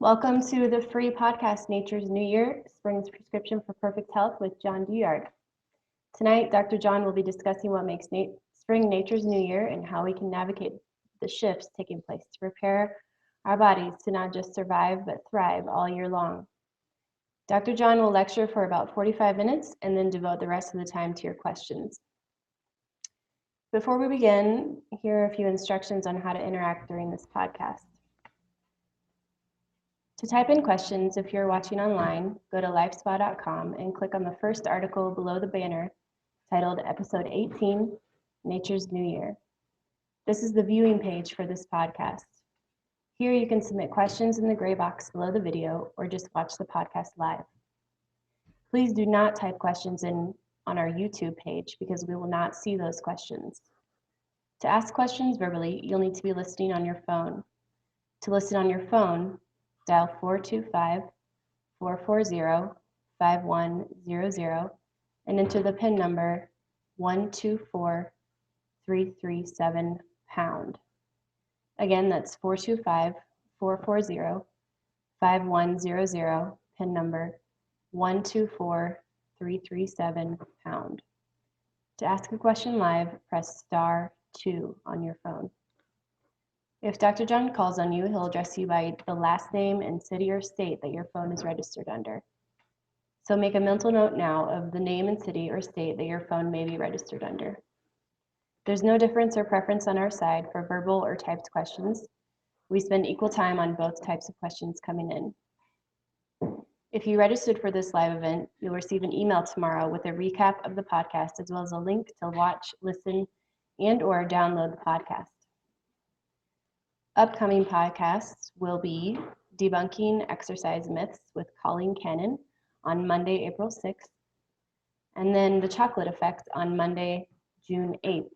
Welcome to the free podcast, Nature's New Year, Spring's Prescription for Perfect Health with John Douillard. Tonight, Dr. John will be discussing what makes spring nature's new year and how we can navigate the shifts taking place to prepare our bodies to not just survive, but thrive all year long. Dr. John will lecture for about 45 minutes and then devote the rest of the time to your questions. Before we begin, here are a few instructions on how to interact during this podcast. To type in questions, if you're watching online, go to LifeSpa.com and click on the first article below the banner titled Episode 18, Nature's New Year. This is the viewing page for this podcast. Here you can submit questions in the gray box below the video or just watch the podcast live. Please do not type questions in on our YouTube page because we will not see those questions. To ask questions verbally, you'll need to be listening on your phone. To listen on your phone, dial 425-440-5100 and enter the PIN number 124337#. Again, that's 425-440-5100, PIN number 124337#. To ask a question live, press *2 on your phone. If Dr. John calls on you, he'll address you by the last name and city or state that your phone is registered under. So make a mental note now of the name and city or state that your phone may be registered under. There's no difference or preference on our side for verbal or typed questions. We spend equal time on both types of questions coming in. If you registered for this live event, you'll receive an email tomorrow with a recap of the podcast as well as a link to watch, listen, and/or download the podcast. Upcoming podcasts will be Debunking Exercise Myths with Colleen Cannon on Monday, April 6th, and then The Chocolate Effect on Monday, June 8th.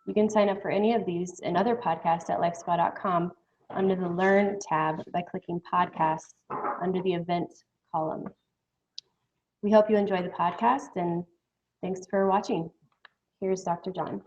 You can sign up for any of these and other podcasts at lifespa.com under the Learn tab by clicking Podcasts under the Events column. We hope you enjoy the podcast, and thanks for watching. Here's Dr. John.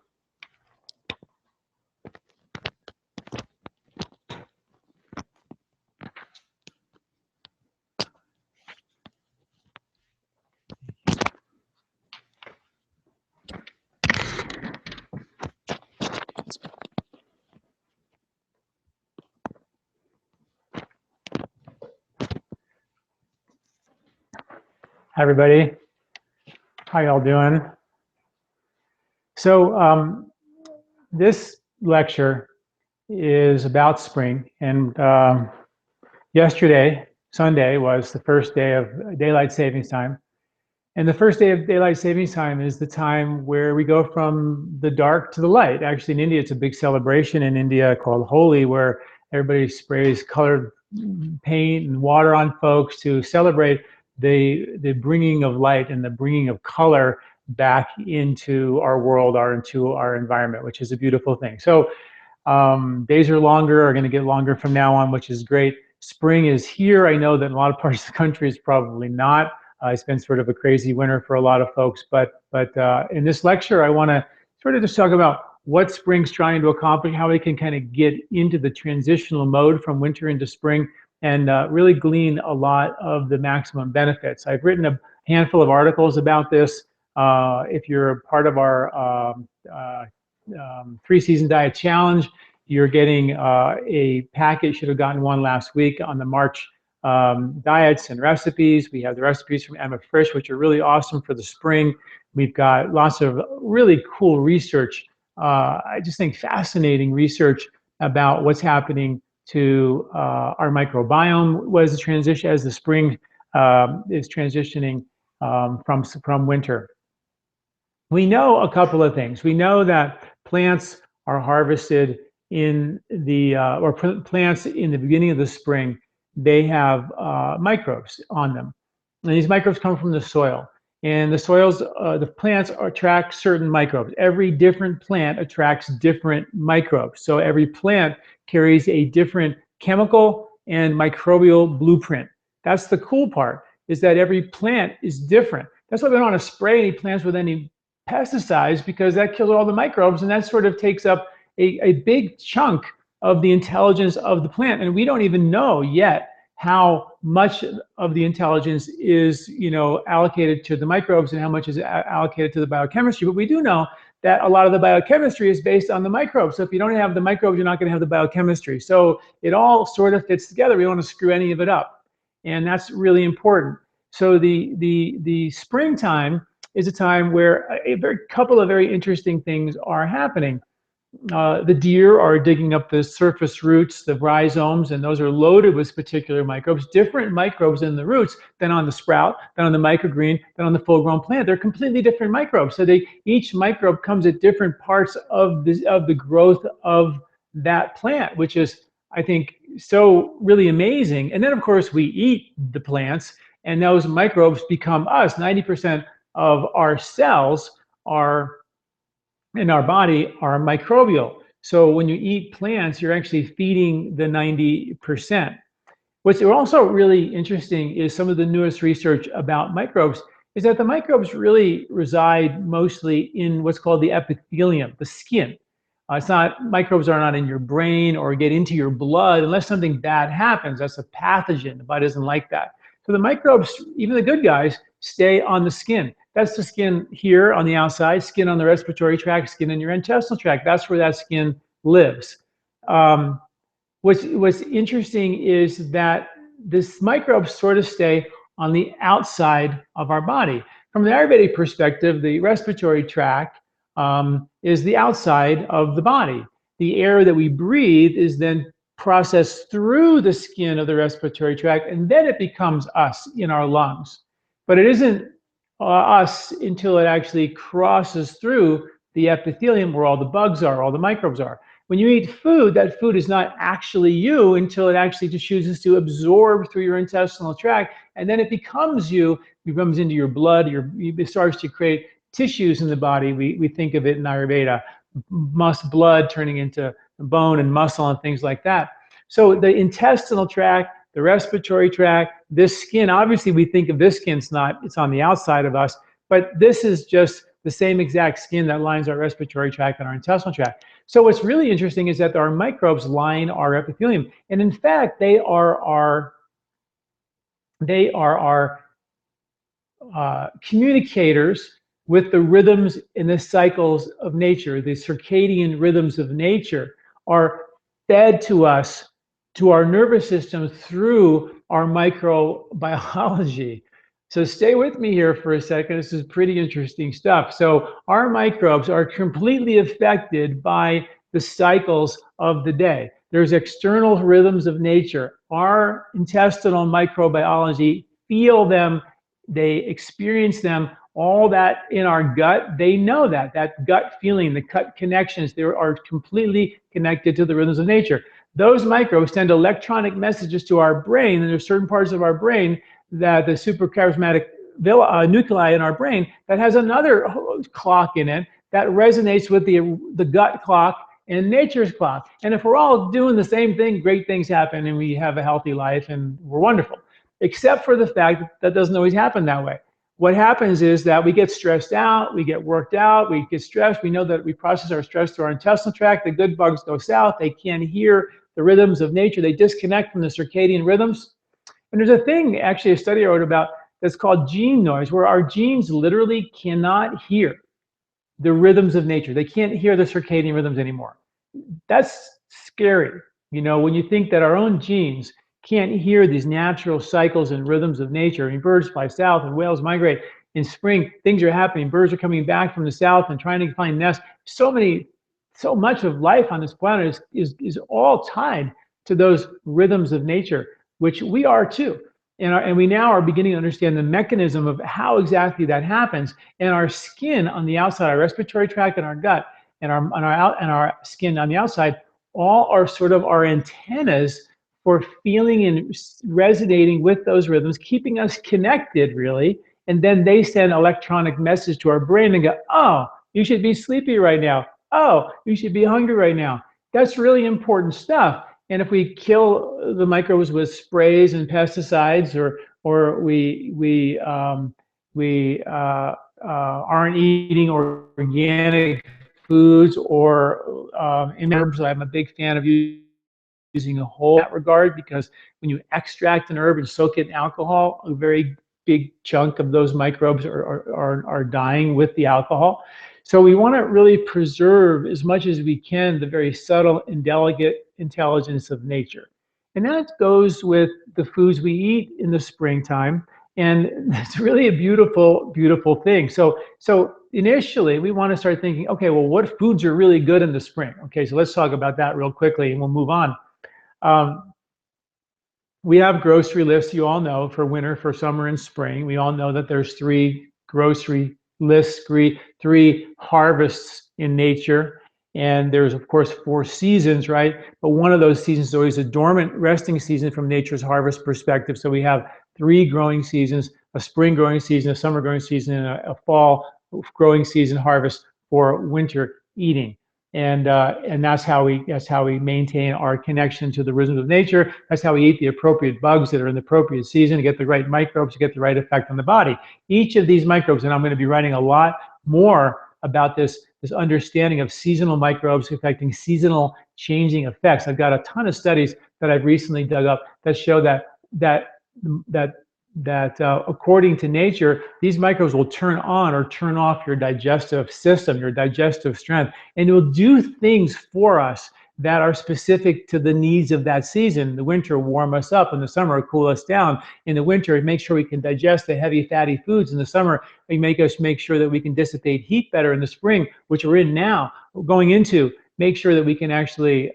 Hi, everybody. How y'all doing? So this lecture is about spring, and yesterday, Sunday, was the first day of daylight savings time. And the first day of daylight savings time is the time where we go from the dark to the light. Actually, in India, it's a big celebration in India called Holi, where everybody sprays colored paint and water on folks to celebrate the bringing of light and the bringing of color back into our world or into our environment, which is a beautiful thing. So days are going to get longer from now on, which is great. Spring is here. I know that in a lot of parts of the country it's probably not. It's been sort of a crazy winter for a lot of folks, but in this lecture, I want to sort of just talk about what spring's trying to accomplish, how we can kind of get into the transitional mode from winter into spring, and really glean a lot of the maximum benefits. I've written a handful of articles about this. If you're a part of our 3-season diet challenge, you're getting a packet. Should have gotten one last week on the March diets and recipes. We have the recipes from Emma Frisch, which are really awesome for the spring. We've got lots of really cool research. I just think fascinating research about what's happening to our microbiome as the transition, as the spring is transitioning from winter. We know a couple of things. We know that plants are harvested in the plants in the beginning of the spring. They have microbes on them, and these microbes come from the soil. And the soils, the plants attract certain microbes. Every different plant attracts different microbes. So every plant carries a different chemical and microbial blueprint. That's the cool part, is that every plant is different. That's why we don't want to spray any plants with any pesticides, because that kills all the microbes, and that sort of takes up a big chunk of the intelligence of the plant. And we don't even know yet how much of the intelligence is, allocated to the microbes and how much is allocated to the biochemistry. But we do know that a lot of the biochemistry is based on the microbes. So if you don't have the microbes, you're not going to have the biochemistry. So it all sort of fits together. We don't want to screw any of it up, and that's really important. So the springtime is a time where couple of very interesting things are happening. The deer are digging up the surface roots, the rhizomes, and those are loaded with particular microbes, different microbes in the roots than on the sprout, than on the microgreen, than on the full-grown plant. They're completely different microbes. So each microbe comes at different parts of the growth of that plant, which is, I think, so really amazing. And then, of course, we eat the plants, and those microbes become us. 90% of our cells are in our body are microbial. So when you eat plants, you're actually feeding the 90%. What's also really interesting is some of the newest research about microbes is that the microbes really reside mostly in what's called the epithelium, the skin. Microbes are not in your brain or get into your blood unless something bad happens. That's a pathogen. The body doesn't like that. So the microbes, even the good guys, stay on the skin. That's the skin here on the outside, skin on the respiratory tract, skin in your intestinal tract. That's where that skin lives. What's interesting is that this microbes sort of stay on the outside of our body. From the Ayurvedic perspective, the respiratory tract is the outside of the body. The air that we breathe is then processed through the skin of the respiratory tract, and then it becomes us in our lungs. But it isn't us until it actually crosses through the epithelium where all the bugs are, all the microbes are. When you eat food, that food is not actually you until it actually just chooses to absorb through your intestinal tract, and then it becomes you. It comes into your blood. It starts to create tissues in the body. We think of it in Ayurveda, blood turning into bone and muscle and things like that. So the intestinal tract, the respiratory tract, this skin, obviously we think of this skin, it's on the outside of us, but this is just the same exact skin that lines our respiratory tract and our intestinal tract. So what's really interesting is that our microbes line our epithelium. And in fact, they are our communicators with the rhythms and the cycles of nature. The circadian rhythms of nature are fed to us, to our nervous system, through our microbiology. So stay with me here for a second. This is pretty interesting stuff. So our microbes are completely affected by the cycles of the day. There's external rhythms of nature. Our intestinal microbiology feel them, they experience them, all that in our gut. They know that gut feeling, the gut connections, they are completely connected to the rhythms of nature. Those microbes send electronic messages to our brain, and there's certain parts of our brain that the suprachiasmatic nuclei in our brain that has another clock in it that resonates with the gut clock and nature's clock. And if we're all doing the same thing, great things happen and we have a healthy life and we're wonderful. Except for the fact that doesn't always happen that way. What happens is that we get stressed out, we get worked out, we get stressed. We know that we process our stress through our intestinal tract. The good bugs go south. They can't hear the rhythms of nature. They disconnect from the circadian rhythms. And there's a thing, actually, a study I wrote about that's called gene noise, where our genes literally cannot hear the rhythms of nature. They can't hear the circadian rhythms anymore. That's scary, when you think that our own genes can't hear these natural cycles and rhythms of nature. I mean, birds fly south and whales migrate. In spring, things are happening. Birds are coming back from the south and trying to find nests. So much of life on this planet is all tied to those rhythms of nature, which we are too. And we now are beginning to understand the mechanism of how exactly that happens. And our skin on the outside, our respiratory tract and our gut, and our skin on the outside, all are sort of our antennas for feeling and resonating with those rhythms, keeping us connected, really. And then they send electronic message to our brain and go, oh, you should be sleepy right now. Oh, you should be hungry right now. That's really important stuff. And if we kill the microbes with sprays and pesticides, or we aren't eating organic foods, or in herbs, I'm a big fan of using using a whole in that regard, because when you extract an herb and soak it in alcohol, a very big chunk of those microbes are dying with the alcohol. So we want to really preserve as much as we can the very subtle and delicate intelligence of nature. And that goes with the foods we eat in the springtime. And it's really a beautiful, beautiful thing. So initially we want to start thinking, okay, well, what foods are really good in the spring? Okay, so let's talk about that real quickly and we'll move on. We have grocery lists, you all know, for winter, for summer, and spring. We all know that there's 3 grocery lists, three harvests in nature. And there's, of course, 4 seasons, right? But one of those seasons is always a dormant resting season from nature's harvest perspective. So we have 3 growing seasons: a spring growing season, a summer growing season, and a fall growing season harvest for winter eating. And that's how we maintain our connection to the rhythms of nature. That's how we eat the appropriate bugs that are in the appropriate season to get the right microbes, to get the right effect on the body. Each of these microbes, and I'm going to be writing a lot more about this understanding of seasonal microbes affecting seasonal changing effects. I've got a ton of studies that I've recently dug up that show that according to nature, these microbes will turn on or turn off your digestive system, your digestive strength, and it will do things for us that are specific to the needs of that season. In the winter, warm us up. In the summer, cool us down. In the winter, make sure we can digest the heavy, fatty foods. In the summer, they make sure that we can dissipate heat better. In the spring, which we're in now, we're going into, make sure that we can actually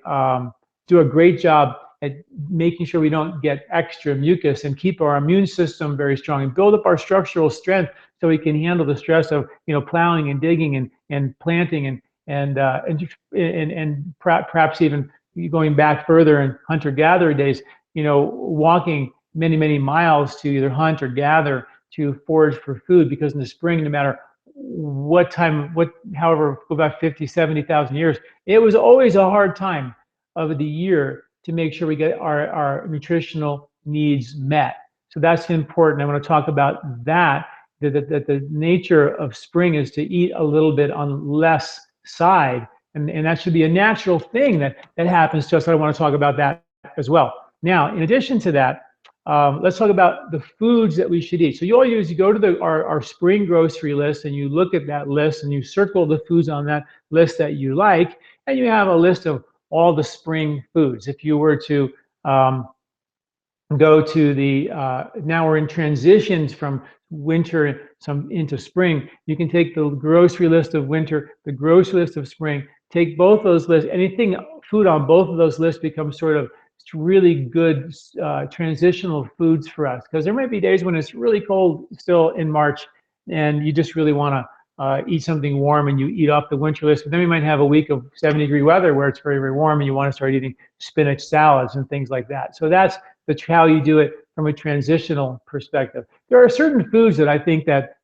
do a great job at making sure we don't get extra mucus and keep our immune system very strong and build up our structural strength so we can handle the stress of plowing and digging and planting and perhaps even going back further in hunter-gatherer days, walking many miles to either hunt or gather to forage for food, because in the spring, no matter what time, however, go back 50, 70,000 years, it was always a hard time of the year to make sure we get our nutritional needs met. So that's important. I want to talk about that the nature of spring is to eat a little bit on less side, and that should be a natural thing that happens to us. So I want to talk about that as well. Now, in addition to that, let's talk about the foods that we should eat. So you go to our spring grocery list, and you look at that list and you circle the foods on that list that you like, and you have a list of all the spring foods. If you were to go to the, now we're in transitions from winter into spring, you can take the grocery list of winter, the grocery list of spring, take both those lists, food on both of those lists becomes sort of really good transitional foods for us, because there might be days when it's really cold still in March and you just really want to eat something warm, and you eat off the winter list. But then we might have a week of 70-degree weather where it's very warm and you want to start eating spinach salads and things like that. So that's how you do it from a transitional perspective. There are certain foods that I think that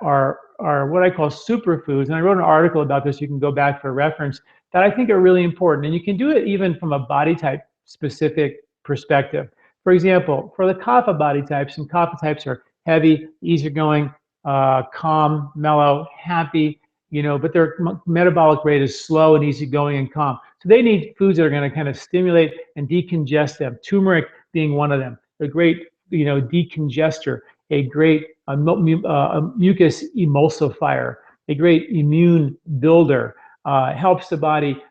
are what I call superfoods, and I wrote an article about this. You can go back for reference, that I think are really important, and you can do it even from a body type specific perspective. For example, for the kapha body types, and kapha types are heavy, easygoing, calm, mellow, happy, but their metabolic rate is slow and easygoing and calm. So they need foods that are going to kind of stimulate and decongest them. Turmeric being one of them, a great, decongester, a great mucus emulsifier, a great immune builder, helps the body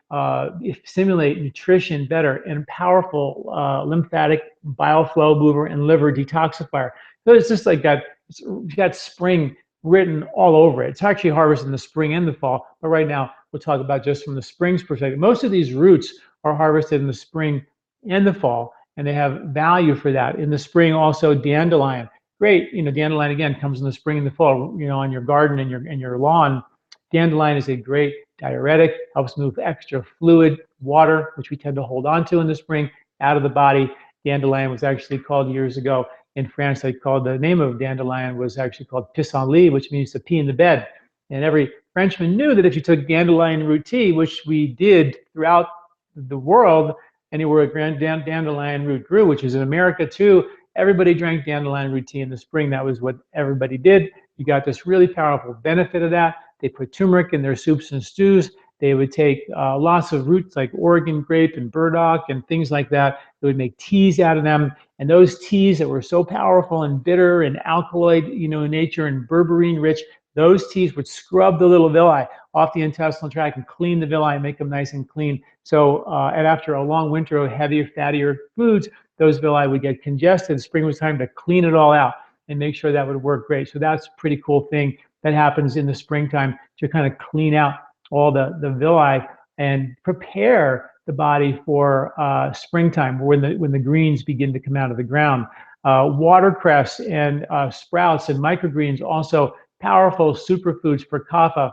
stimulate nutrition better, and powerful lymphatic bile flow mover and liver detoxifier. So it's just like that. It's got spring written all over it. It's actually harvested in the spring and the fall, but right now we'll talk about just from the spring's perspective. Most of these roots are harvested in the spring and the fall, and they have value for that. In the spring, also dandelion. Great, dandelion again comes in the spring and the fall. On your garden and your lawn, dandelion is a great diuretic, helps move extra fluid, water, which we tend to hold on to in the spring, out of the body. Dandelion was actually called years ago in France. The name of dandelion was actually called pissenlit, which means to pee in the bed. And every Frenchman knew that if you took dandelion root tea, which we did throughout the world, anywhere a dandelion root grew, which is in America too, everybody drank dandelion root tea in the spring. That was what everybody did. You got this really powerful benefit of that. They put turmeric in their soups and stews. They would take lots of roots like Oregon grape and burdock and things like that. They would make teas out of them. And those teas that were so powerful and bitter and alkaloid, in nature and berberine rich, those teas would scrub the little villi off the intestinal tract and clean the villi and make them nice and clean. So, and after a long winter of heavier, fattier foods, those villi would get congested. Spring was time to clean it all out and make sure that would work great. So that's a pretty cool thing that happens in the springtime to kind of clean out all the villi and prepare the body for springtime when the greens begin to come out of the ground. Watercress and sprouts and microgreens also powerful superfoods for kapha.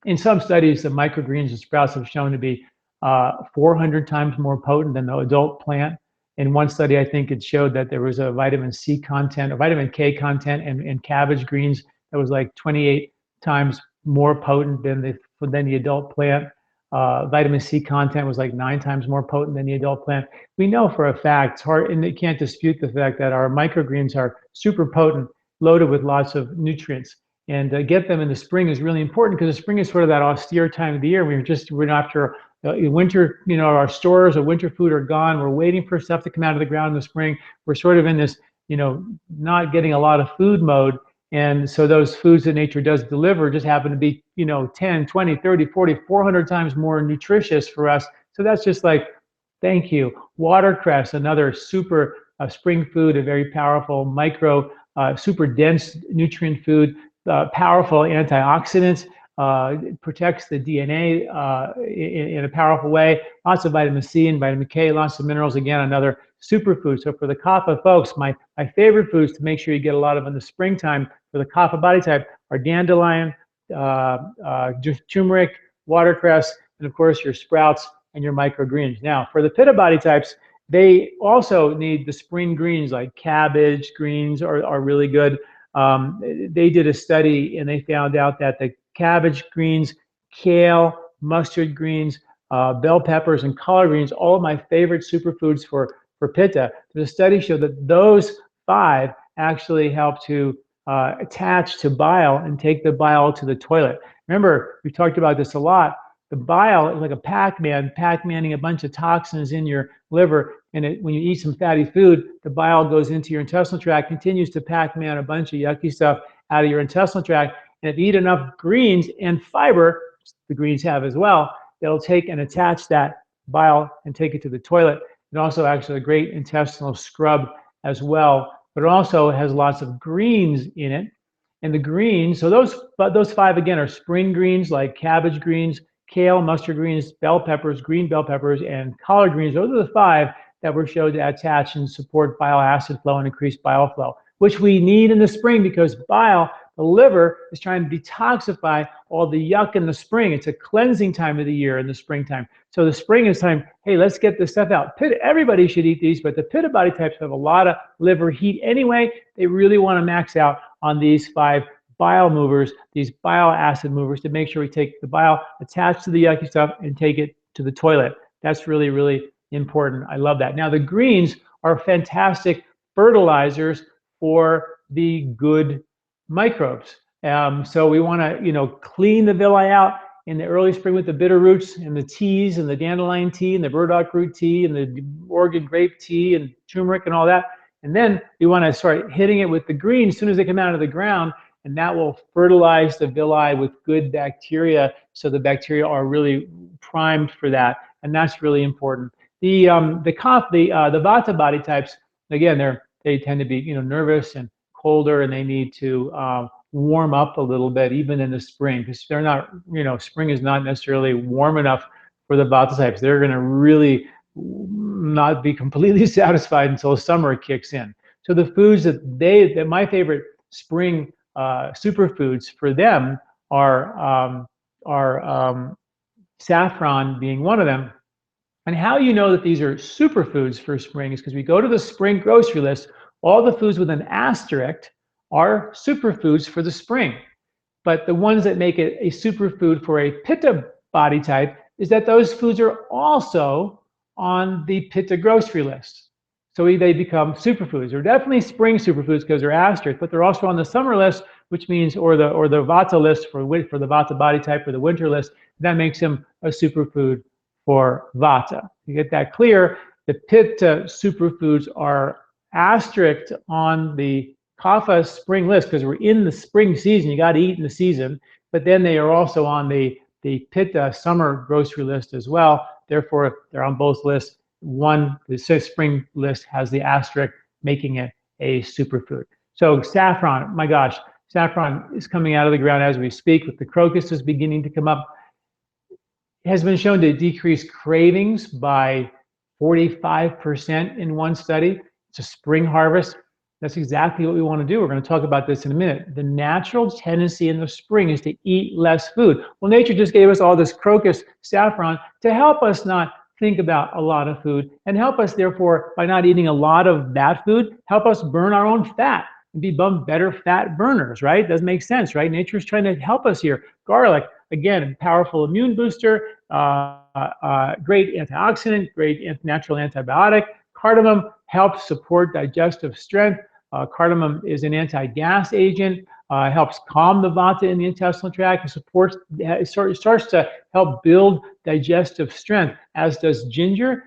In some studies, the microgreens and sprouts have shown to be 400 times more potent than the adult plant. In one study, I think it showed that there was a vitamin C content, or vitamin K content in cabbage greens that was like 28 times more potent than the adult plant. Vitamin C content was like 9 times more potent than the adult plant. We know for a fact, it's hard, and you can't dispute the fact that our microgreens are super potent, loaded with lots of nutrients. And get them in the spring is really important because the spring is sort of that austere time of the year. We're after winter, our stores of winter food are gone. We're waiting for stuff to come out of the ground in the spring. We're sort of in this, not getting a lot of food mode. And so those foods that nature does deliver just happen to be, 10, 20, 30, 40, 400 times more nutritious for us. So that's just like, thank you. Watercress, another super spring food, a very powerful super dense nutrient food, powerful antioxidants, protects the DNA in a powerful way. Lots of vitamin C and vitamin K, lots of minerals. Again, another superfood. So for the kapha folks, my favorite foods to make sure you get a lot of in the springtime for the kapha body type are dandelion, turmeric, watercress, and of course your sprouts and your microgreens. Now for the pitta body types, they also need the spring greens like cabbage greens are really good. They did a study and they found out that the cabbage greens, kale, mustard greens, bell peppers, and collard greens, all of my favorite superfoods for pitta. The study showed that those 5 actually help to attach to bile and take the bile to the toilet. Remember, we talked about this a lot. The bile is like a Pac-Manning a bunch of toxins in your liver. And when you eat some fatty food, the bile goes into your intestinal tract, continues to Pac-Man a bunch of yucky stuff out of your intestinal tract. And if you eat enough greens and fiber, the greens have as well, it'll take and attach that bile and take it to the toilet. It also actually a great intestinal scrub as well, but it also has lots of greens in it. And the greens, so those 5 again are spring greens like cabbage greens, kale, mustard greens, bell peppers, green bell peppers, and collard greens. Those are the 5 that were shown to attach and support bile acid flow and increase bile flow, which we need in the spring because bile, the liver, is trying to detoxify all the yuck in the spring. It's a cleansing time of the year in the springtime. So the spring is time, hey, let's get this stuff out. Everybody should eat these, but the pitta body types have a lot of liver heat anyway. They really want to max out on these 5 bile movers, these bile acid movers, to make sure we take the bile attached to the yucky stuff and take it to the toilet. That's really, really important. I love that. Now the greens are fantastic fertilizers for the good microbes. So we want to, clean the villi out in the early spring with the bitter roots and the teas and the dandelion tea and the burdock root tea and the Oregon grape tea and turmeric and all that. And then we want to start hitting it with the greens as soon as they come out of the ground, and that will fertilize the villi with good bacteria. So the bacteria are really primed for that, and that's really important. The vata body types, again, they tend to be nervous and colder, and they need to warm up a little bit even in the spring, because they're not, spring is not necessarily warm enough for the vata types. They're going to really not be completely satisfied until summer kicks in. So the foods that my favorite spring superfoods for them are saffron being one of them. And how you know that these are superfoods for spring is because we go to the spring grocery list. All the foods with an asterisk are superfoods for the spring. But the ones that make it a superfood for a pitta body type is that those foods are also on the pitta grocery list. So they become superfoods. They're definitely spring superfoods because they're asterisk, but they're also on the summer list, which means, or the Vata list for the Vata body type, or the winter list. That makes them a superfood for Vata. You get that clear. The Pitta superfoods are asterisk on the Kapha spring list because we're in the spring season. You got to eat in the season, but then they are also on the Pitta summer grocery list as well. Therefore, they're on both lists. One, the spring list has the asterisk, making it a superfood. So saffron, my gosh, saffron is coming out of the ground as we speak, with the crocuses beginning to come up. It has been shown to decrease cravings by 45% in one study. It's a spring harvest. That's exactly what we want to do. We're going to talk about this in a minute. The natural tendency in the spring is to eat less food. Well, nature just gave us all this crocus saffron to help us not think about a lot of food, and help us, therefore, by not eating a lot of that food, help us burn our own fat and become better fat burners, right? Doesn't make sense, right? Nature's trying to help us here. Garlic, again, powerful immune booster, great antioxidant, great natural antibiotic. Cardamom helps support digestive strength. Cardamom is an anti-gas agent, helps calm the vata in the intestinal tract, it starts to help build digestive strength, as does ginger.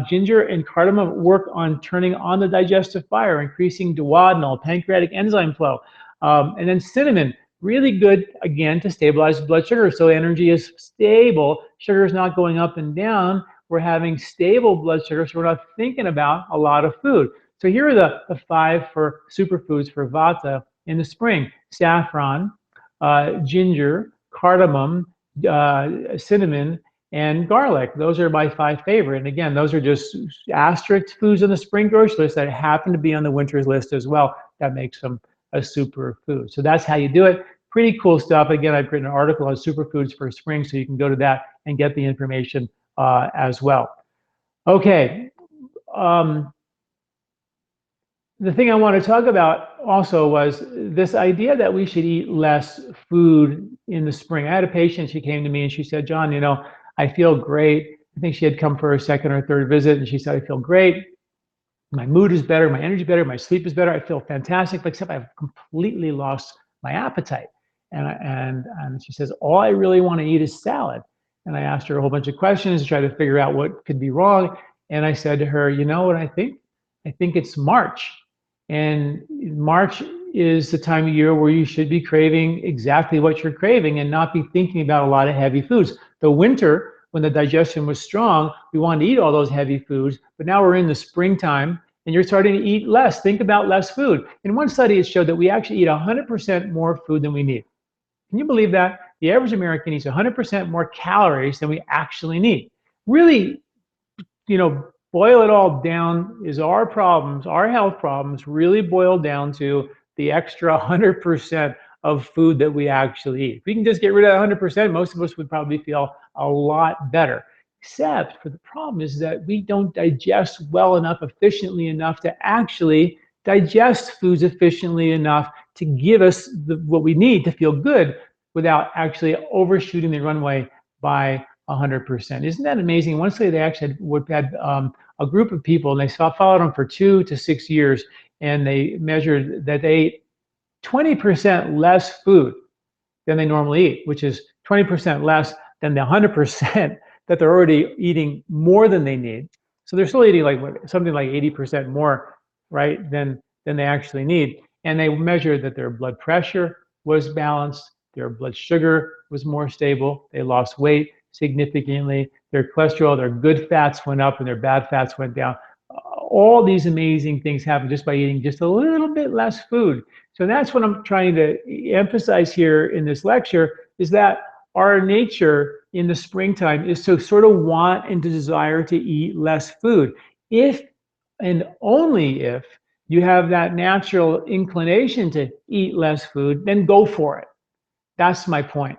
Ginger and cardamom work on turning on the digestive fire, increasing duodenal, pancreatic enzyme flow. And then cinnamon, really good, again, to stabilize blood sugar. So energy is stable, sugar is not going up and down. We're having stable blood sugar, so we're not thinking about a lot of food. So here are the 5 for superfoods for Vata in the spring: saffron, ginger, cardamom, cinnamon, and garlic. Those are my 5 favorite. And again, those are just asterisk foods on the spring grocery list that happen to be on the winter's list as well. That makes them a superfood. So that's how you do it. Pretty cool stuff. Again, I've written an article on superfoods for spring, so you can go to that and get the information as well. Okay. The thing I want to talk about also was this idea that we should eat less food in the spring. I had a patient, she came to me and she said, John, you know, I feel great. I think she had come for her 2nd or 3rd visit, and she said, I feel great. My mood is better, my energy is better, my sleep is better. I feel fantastic, except I've completely lost my appetite. And she says, all I really want to eat is salad. And I asked her a whole bunch of questions to try to figure out what could be wrong. And I said to her, you know what I think? I think it's March. And March is the time of year where you should be craving exactly what you're craving and not be thinking about a lot of heavy foods. The winter, when the digestion was strong, we wanted to eat all those heavy foods, but now we're in the springtime and you're starting to eat less. Think about less food. In one study, it showed that we actually eat 100% more food than we need. Can you believe that? The average American eats 100% more calories than we actually need. Really, you know, boil it all down, is our problems, our health problems, really boil down to the extra 100% of food that we actually eat. If we can just get rid of 100%, most of us would probably feel a lot better. Except for the problem is that we don't digest well enough, efficiently enough to actually digest foods efficiently enough to give us what we need to feel good without actually overshooting the runway by 100%. Isn't that amazing? Once they actually had a group of people, and they followed them for 2 to 6 years, and they measured that they ate 20% less food than they normally eat, which is 20% less than the 100% that they're already eating more than they need. So they're still eating like something like 80% more, right, than they actually need. And they measured that their blood pressure was balanced, their blood sugar was more stable, they lost weight significantly, their cholesterol, their good fats went up and their bad fats went down. All these amazing things happen just by eating just a little bit less food. So that's what I'm trying to emphasize here in this lecture, is that our nature in the springtime is to sort of want and to desire to eat less food. If and only if you have that natural inclination to eat less food, then go for it. That's my point.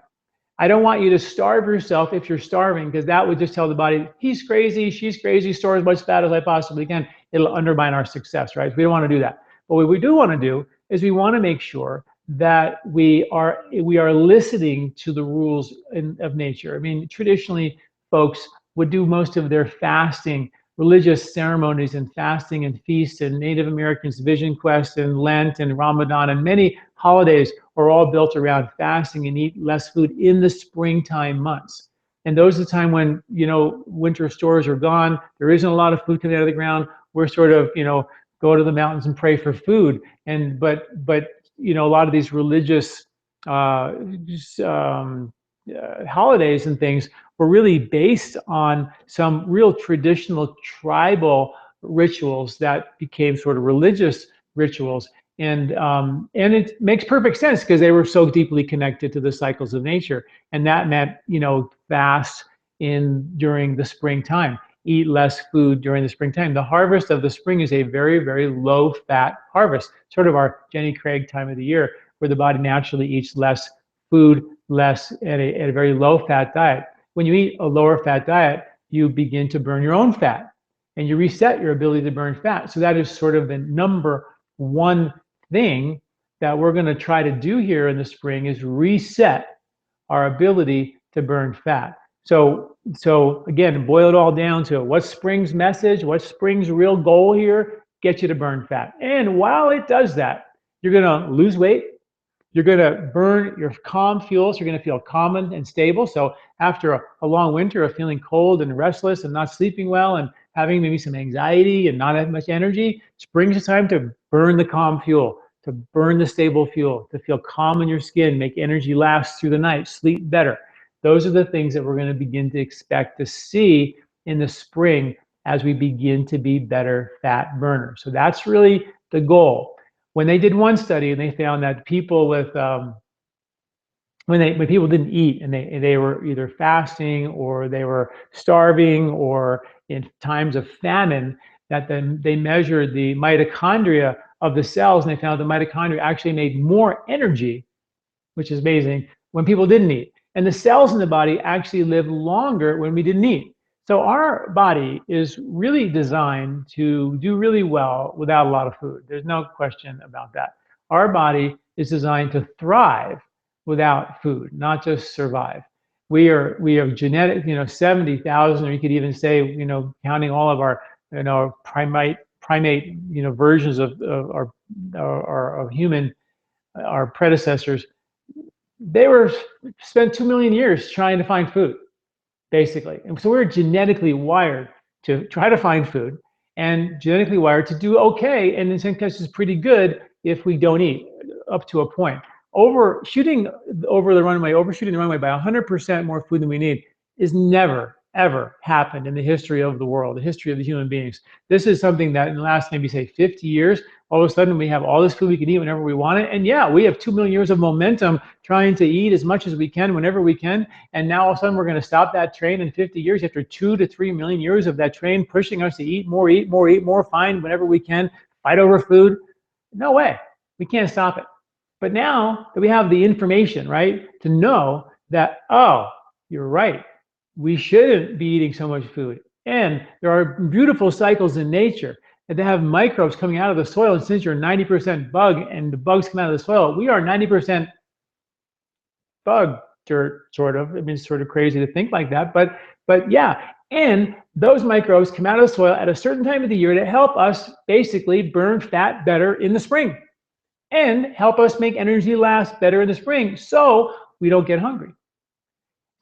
I don't want you to starve yourself if you're starving, because that would just tell the body, he's crazy, she's crazy, store as much fat as I possibly can. It'll undermine our success, right? We don't want to do that. But what we do want to do is we want to make sure that we are listening to the rules of nature. I mean, traditionally, folks would do most of their fasting religious ceremonies and fasting and feasts and Native Americans' Vision Quest and Lent and Ramadan and many holidays are all built around fasting and eat less food in the springtime months. And those are the time when, winter stores are gone. There isn't a lot of food coming out of the ground. We're sort of, go to the mountains and pray for food. But a lot of these religious holidays and things were really based on some real traditional tribal rituals that became sort of religious rituals. And it makes perfect sense because they were so deeply connected to the cycles of nature. And that meant, fast during the springtime, eat less food during the springtime. The harvest of the spring is a very, very low fat harvest, sort of our Jenny Craig time of the year, where the body naturally eats less food, less at a very low fat diet. When you eat a lower fat diet, you begin to burn your own fat and you reset your ability to burn fat. So that is sort of the number one thing that we're going to try to do here in the spring is reset our ability to burn fat. So again, boil it all down to what's spring's message, what's spring's real goal here? Get you to burn fat. And while it does that, you're going to lose weight. You're going to burn your calm fuels. You're going to feel calm and stable. So after a long winter of feeling cold and restless and not sleeping well and having maybe some anxiety and not have much energy, spring's the time to burn the calm fuel, to burn the stable fuel, to feel calm in your skin, make energy last through the night, sleep better. Those are the things that we're going to begin to expect to see in the spring as we begin to be better fat burners. So that's really the goal. When they did one study and they found that people with when people didn't eat and they were either fasting or they were starving or in times of famine, that then they measured the mitochondria of the cells and they found the mitochondria actually made more energy, which is amazing, when people didn't eat. And the cells in the body actually lived longer when we didn't eat. So our body is really designed to do really well without a lot of food. There's no question about that. Our body is designed to thrive without food, not just survive. We have genetic, 70,000, or you could even say, counting all of our, primate, versions of human, our predecessors, they spent 2 million years trying to find food, basically. And so we're genetically wired to try to find food and genetically wired to do okay. And in some cases, pretty good if we don't eat up to a point. Overshooting the runway by 100% more food than we need is never, ever happened in the history of the world, the history of the human beings. This is something that in the last maybe say 50 years, all of a sudden we have all this food we can eat whenever we want it. And yeah, we have 2 million years of momentum trying to eat as much as we can whenever we can. And now all of a sudden we're going to stop that train in 50 years after 2 to 3 million years of that train pushing us to eat more, find whenever we can, fight over food. No way. We can't stop it. But now that we have the information, right, to know that, oh, you're right, we shouldn't be eating so much food. And there are beautiful cycles in nature that they have microbes coming out of the soil. And since you're 90% bug and the bugs come out of the soil, we are 90% bug dirt, sort of. I mean, it's sort of crazy to think like that, but yeah. And those microbes come out of the soil at a certain time of the year to help us basically burn fat better in the spring and help us make energy last better in the spring so we don't get hungry.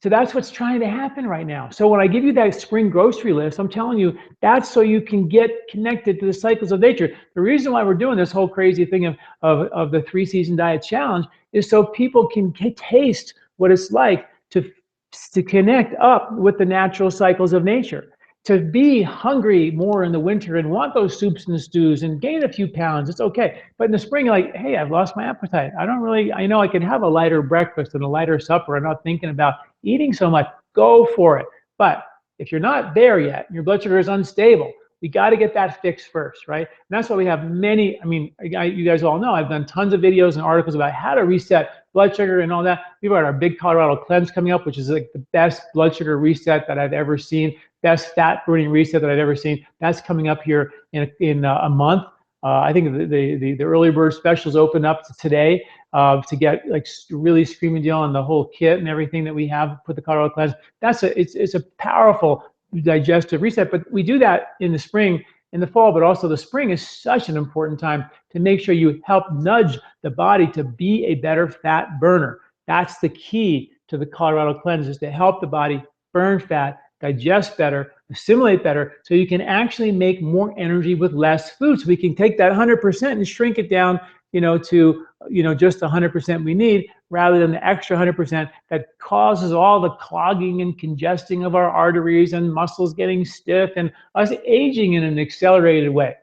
So that's what's trying to happen right now. So when I give you that spring grocery list, I'm telling you that's so you can get connected to the cycles of nature. The reason why we're doing this whole crazy thing of the 3-season diet challenge is so people can taste what it's like to connect up with the natural cycles of nature. To be hungry more in the winter and want those soups and stews and gain a few pounds, it's okay. But in the spring, like, hey, I've lost my appetite. I know I can have a lighter breakfast and a lighter supper. I'm not thinking about eating so much. Go for it. But if you're not there yet, your blood sugar is unstable, we got to get that fixed first, right? And that's why we have many, you guys all know, I've done tons of videos and articles about how to reset blood sugar and all that. We've got our big Colorado cleanse coming up, which is like the best blood sugar reset that I've ever seen, best fat burning reset that I've ever seen. That's coming up here in a month. I think the early bird specials open up today to get like really screaming deal on the whole kit and everything that we have with the Colorado cleanse. It's a powerful digestive reset. But we do that in the spring, in the fall, but also the spring is such an important time to make sure you help nudge the body to be a better fat burner. That's the key to the Colorado cleanse, is to help the body burn fat, digest better, assimilate better, so you can actually make more energy with less food. So we can take that 100% and shrink it down, to, just 100% we need, rather than the extra 100% that causes all the clogging and congesting of our arteries and muscles getting stiff and us aging in an accelerated way.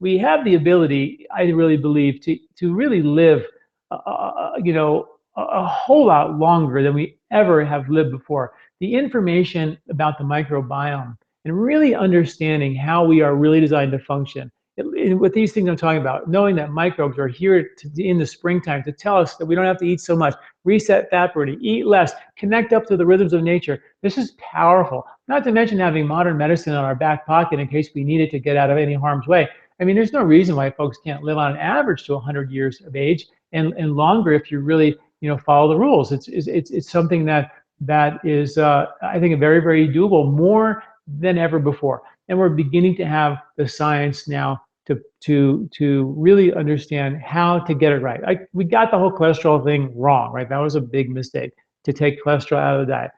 We have the ability, I really believe, to really live, a whole lot longer than we ever have lived before. The information about the microbiome and really understanding how we are really designed to function. With these things I'm talking about, knowing that microbes are here in the springtime to tell us that we don't have to eat so much, reset fat burning, eat less, connect up to the rhythms of nature. This is powerful. Not to mention having modern medicine in our back pocket in case we need it to get out of any harm's way. I mean, there's no reason why folks can't live on average to 100 years of age and longer if you really, follow the rules. It's something that is, I think, very, very doable, more than ever before. And we're beginning to have the science now to really understand how to get it right. Like, we got the whole cholesterol thing wrong, right? That was a big mistake, to take cholesterol out of the diet.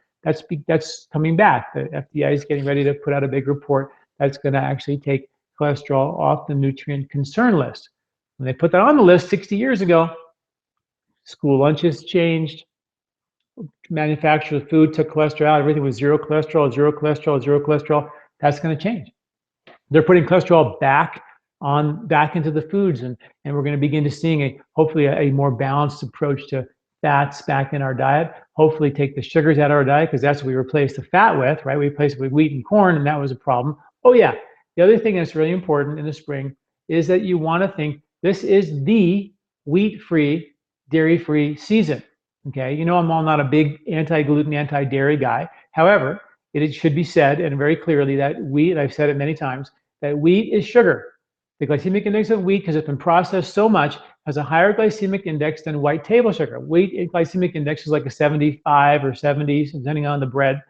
That's coming back. The FDA is getting ready to put out a big report that's going to actually take cholesterol off the nutrient concern list. When they put that on the list 60 years ago, school lunches changed. Manufacturers of food took cholesterol out. Everything was zero cholesterol, zero cholesterol, zero cholesterol. That's going to change. They're putting cholesterol back into the foods, and we're going to begin to seeing hopefully a more balanced approach to fats back in our diet. Hopefully take the sugars out of our diet, because that's what we replaced the fat with, right? We replaced it with wheat and corn, and that was a problem. Oh yeah, the other thing that's really important in the spring is that you want to think this is the wheat-free, dairy-free season. Okay, I'm not a big anti-gluten, anti-dairy guy. However, it should be said, and very clearly, that wheat, and I've said it many times, that wheat is sugar. The glycemic index of wheat, because it's been processed so much, has a higher glycemic index than white table sugar. Wheat glycemic index is like a 75 or 70, depending on the bread.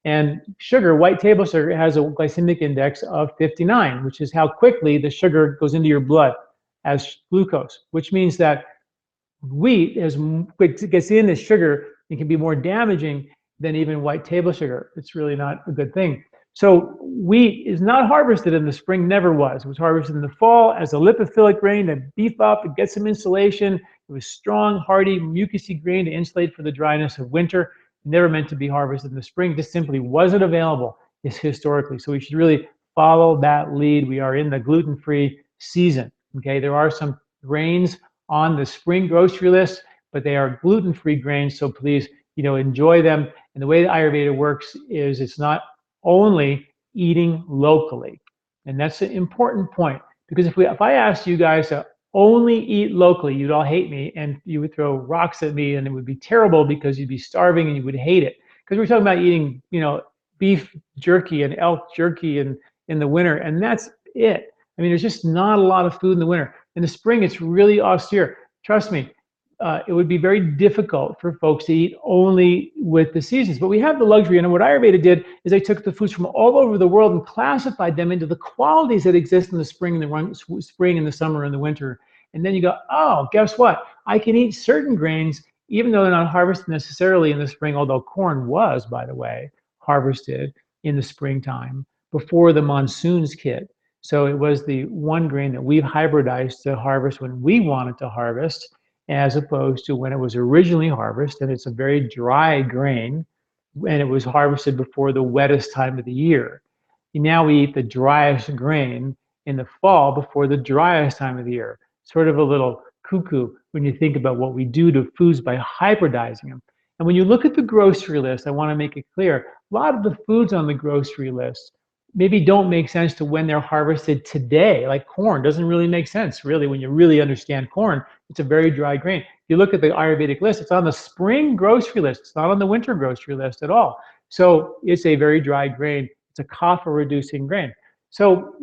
And sugar, white table sugar, has a glycemic index of 59, which is how quickly the sugar goes into your blood as glucose, which means that wheat gets in as sugar and can be more damaging than even white table sugar. It's really not a good thing. So wheat is not harvested in the spring, never was. It was harvested in the fall as a lipophilic grain to beef up and get some insulation. It was strong, hardy, mucousy grain to insulate for the dryness of winter. Never meant to be harvested in the spring. This simply wasn't available historically. So we should really follow that lead. We are in the gluten-free season. Okay, there are some grains on the spring grocery list, but they are gluten-free grains, so please, enjoy them. And the way the Ayurveda works is it's not only eating locally, and that's an important point, because if I asked you guys to only eat locally, you'd all hate me and you would throw rocks at me, and it would be terrible because you'd be starving and you would hate it. Because we're talking about eating, beef jerky and elk jerky in the winter, and that's it. I mean, there's just not a lot of food in the winter. In the spring, it's really austere. Trust me, it would be very difficult for folks to eat only with the seasons. But we have the luxury, and what Ayurveda did is they took the foods from all over the world and classified them into the qualities that exist in the spring, and the summer, and the winter. And then you go, oh, guess what? I can eat certain grains, even though they're not harvested necessarily in the spring, although corn was, by the way, harvested in the springtime before the monsoons hit. So it was the one grain that we've hybridized to harvest when we wanted to harvest, as opposed to when it was originally harvested. And it's a very dry grain, and it was harvested before the wettest time of the year. Now we eat the driest grain in the fall before the driest time of the year. Sort of a little cuckoo when you think about what we do to foods by hybridizing them. And when you look at the grocery list, I want to make it clear, a lot of the foods on the grocery list maybe don't make sense to when they're harvested today. Like corn doesn't really make sense, really, when you really understand corn. It's a very dry grain. If you look at the Ayurvedic list, it's on the spring grocery list. It's not on the winter grocery list at all. So it's a very dry grain. It's a kapha-reducing grain. So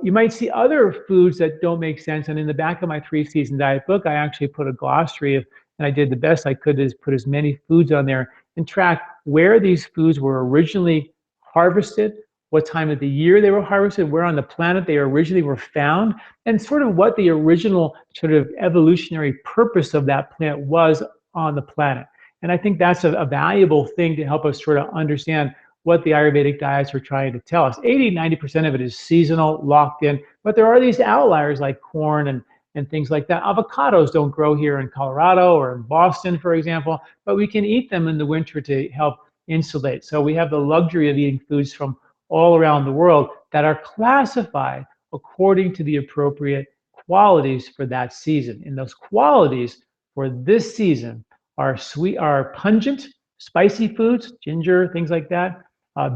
you might see other foods that don't make sense. And in the back of my 3-season diet book, I actually put a glossary of, and I did the best I could is put as many foods on there and track where these foods were originally harvested what time of the year they were harvested, where on the planet they originally were found, and sort of what the original sort of evolutionary purpose of that plant was on the planet. And I think that's a valuable thing to help us sort of understand what the Ayurvedic diets are trying to tell us. 80–90% of it is seasonal, locked in, but there are these outliers like corn and things like that. Avocados don't grow here in Colorado or in Boston, for example, but we can eat them in the winter to help insulate. So we have the luxury of eating foods from all around the world that are classified according to the appropriate qualities for that season. And those qualities for this season are pungent, spicy foods, ginger, things like that.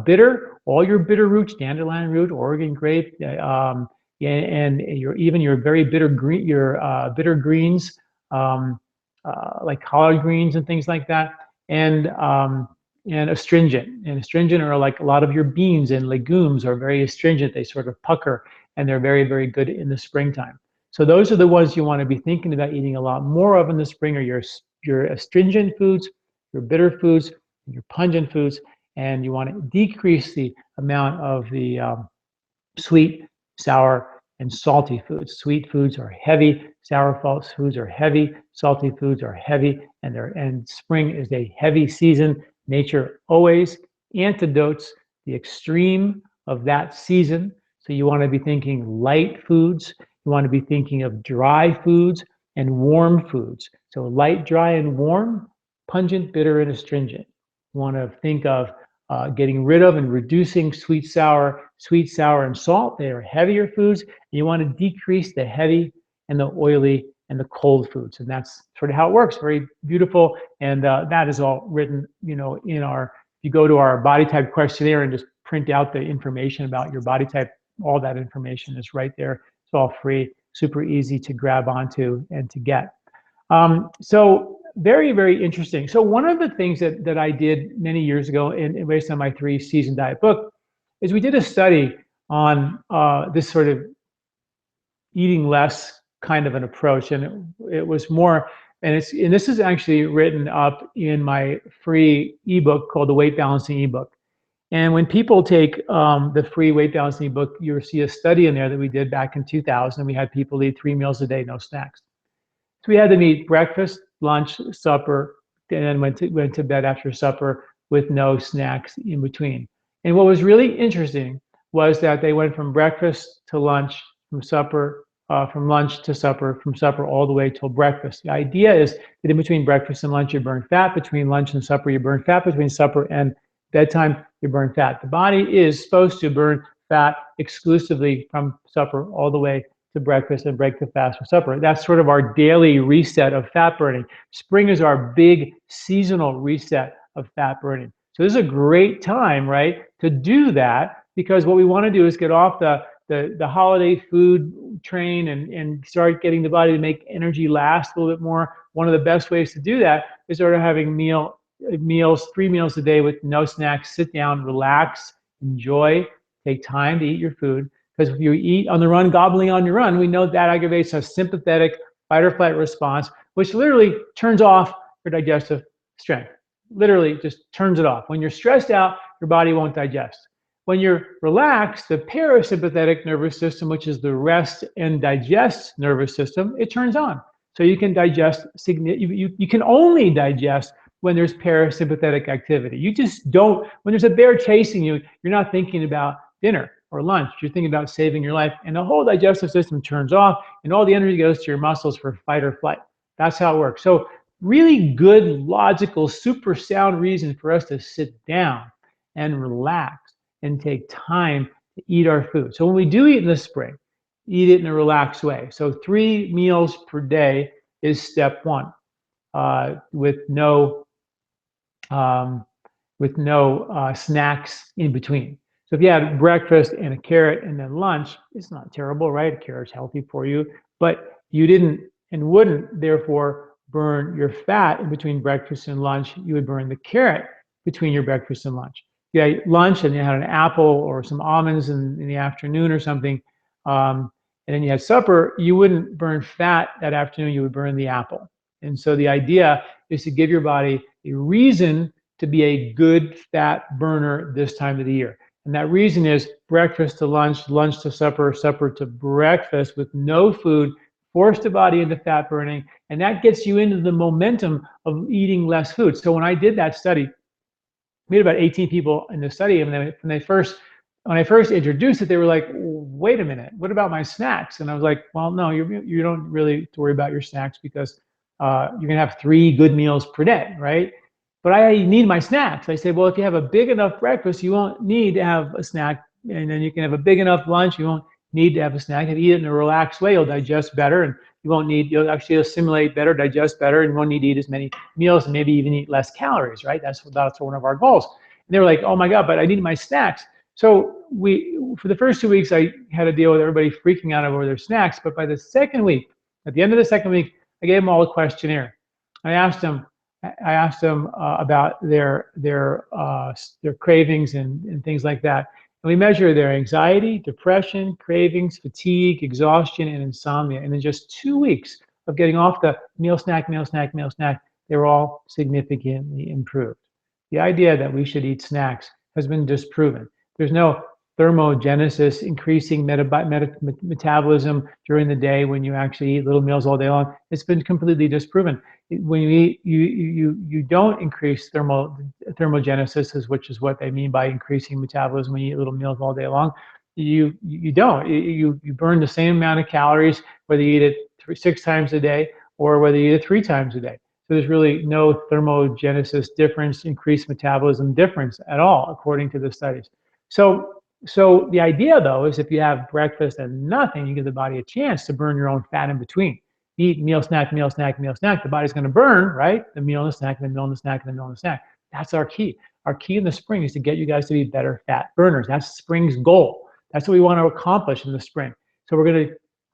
Bitter, all your bitter roots, dandelion root, Oregon grape, and your very bitter green, bitter greens, like collard greens and things like that, and astringent. And astringent are like a lot of your beans and legumes are very astringent. They sort of pucker, and they're very, very good in the springtime. So those are the ones you want to be thinking about eating a lot more of in the spring, are your astringent foods, your bitter foods, your pungent foods, and you want to decrease the amount of the sweet, sour, and salty foods. Sweet foods are heavy, sour foods are heavy, salty foods are heavy, and spring is a heavy season. Nature always antidotes the extreme of that season. So you want to be thinking light foods, you want to be thinking of dry foods and warm foods. So light, dry, and warm, pungent, bitter, and astringent. You want to think of getting rid of and reducing sweet, sour, and salt. They are heavier foods. You want to decrease the heavy and the oily and the cold foods. And that's sort of how it works. Very beautiful. And that is all written, in our, if you go to our body type questionnaire and just print out the information about your body type, all that information is right there. It's all free, super easy to grab onto and to get. So very, very interesting. So one of the things that I did many years ago, based on my 3-season diet book, is we did a study on this sort of eating less kind of an approach, and it was more, and this is actually written up in my free ebook called the Weight Balancing ebook. And when people take the free Weight Balancing ebook, you'll see a study in there that we did back in 2000. We had people eat 3 meals a day, no snacks. So we had them eat breakfast, lunch, supper, and then went to bed after supper with no snacks in between. And what was really interesting was that they went from breakfast to lunch, from supper, from lunch to supper, from supper all the way till breakfast. The idea is that in between breakfast and lunch, you burn fat. Between lunch and supper, you burn fat. Between supper and bedtime, you burn fat. The body is supposed to burn fat exclusively from supper all the way to breakfast and break the fast for supper. That's sort of our daily reset of fat burning. Spring is our big seasonal reset of fat burning. So this is a great time, right, to do that, because what we want to do is get off the holiday food train and start getting the body to make energy last a little bit more. One of the best ways to do that is sort of having meals, 3 meals a day with no snacks. Sit down, relax, enjoy, take time to eat your food. Because if you eat on the run, gobbling on your run, we know that aggravates a sympathetic fight or flight response, which literally turns off your digestive strength. Literally just turns it off. When you're stressed out, your body won't digest. When you're relaxed, the parasympathetic nervous system, which is the rest and digest nervous system, it turns on. So you can digest, you can only digest when there's parasympathetic activity. You just don't, when there's a bear chasing you, you're not thinking about dinner or lunch, you're thinking about saving your life, and the whole digestive system turns off and all the energy goes to your muscles for fight or flight. That's how it works. So really good, logical, super sound reason for us to sit down and relax and take time to eat our food. So when we do eat in the spring, eat it in a relaxed way. So 3 meals per day is step 1, with no snacks in between. So if you had breakfast and a carrot and then lunch, it's not terrible, right? A carrot's healthy for you, but you didn't and wouldn't therefore burn your fat in between breakfast and lunch. You would burn the carrot between your breakfast and lunch. You had lunch and you had an apple or some almonds in the afternoon or something, and then you had supper, you wouldn't burn fat that afternoon, you would burn the apple. And so the idea is to give your body a reason to be a good fat burner this time of the year. And that reason is breakfast to lunch, lunch to supper, supper to breakfast with no food, force the body into fat burning, and that gets you into the momentum of eating less food. So when I did that study, we had about 18 people in the study, and when I first introduced it, they were like, "Wait a minute, what about my snacks?" And I was like, "Well, no, you don't really have to worry about your snacks because you're gonna have 3 good meals per day, right? But I need my snacks." I said, "Well, if you have a big enough breakfast, you won't need to have a snack, and then you can have a big enough lunch. You won't need to have a snack. If you eat it in a relaxed way, you'll digest better, and you'll actually assimilate better, digest better, and you won't need to eat as many meals and maybe even eat less calories, right? That's one of our goals." And they were like, "Oh my God, but I need my snacks." So for the first 2 weeks, I had to deal with everybody freaking out over their snacks. But by the second week, at the end of the second week, I gave them all a questionnaire. I asked them about their cravings and things like that. And we measure their anxiety, depression, cravings, fatigue, exhaustion, and insomnia. And in just 2 weeks of getting off the meal snack, they were all significantly improved. The idea that we should eat snacks has been disproven. There's no thermogenesis, increasing metabolism during the day when you actually eat little meals all day long. It's been completely disproven. When you eat, you don't increase thermogenesis, which is what they mean by increasing metabolism when you eat little meals all day long. You don't. You burn the same amount of calories whether you eat it 6 times a day or whether you eat it 3 times a day. So there's really no thermogenesis difference, increased metabolism difference at all, according to the studies. So the idea, though, is if you have breakfast and nothing, you give the body a chance to burn your own fat in between. Eat meal, snack, the body's going to burn, right? The meal and the snack, and the meal and the snack, and the meal and the snack. That's our key. Our key in the spring is to get you guys to be better fat burners. That's spring's goal. That's what we want to accomplish in the spring. So we're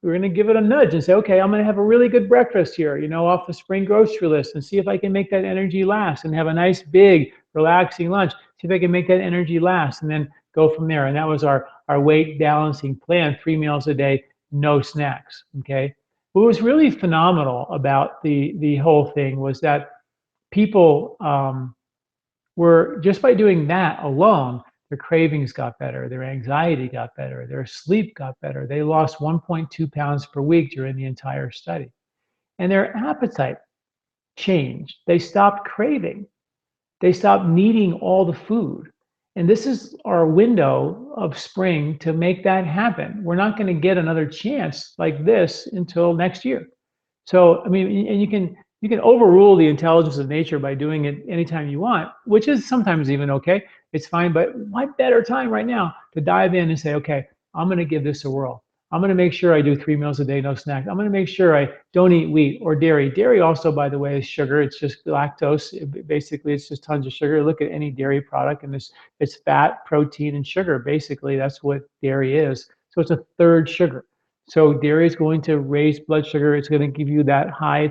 gonna give it a nudge and say, okay, I'm gonna have a really good breakfast here, off the spring grocery list, and see if I can make that energy last, and have a nice big relaxing lunch. See if I can make that energy last, and then go from there. And that was our weight balancing plan: 3 meals a day, no snacks. Okay. What was really phenomenal about the whole thing was that people were, just by doing that alone, their cravings got better, their anxiety got better, their sleep got better. They lost 1.2 pounds per week during the entire study. And their appetite changed. They stopped craving. They stopped needing all the food. And this is our window of spring to make that happen. We're not going to get another chance like this until next year. So, I mean, and you can overrule the intelligence of nature by doing it anytime you want, which is sometimes even okay. It's fine, but what better time right now to dive in and say, okay, I'm going to give this a whirl. I'm going to make sure I do 3 meals a day, no snacks. I'm going to make sure I don't eat wheat or dairy. Dairy also, by the way, is sugar. It's just lactose. Basically, it's just tons of sugar. Look at any dairy product, and it's fat, protein, and sugar. Basically, that's what dairy is. So it's a third sugar. So dairy is going to raise blood sugar. It's going to give you that high.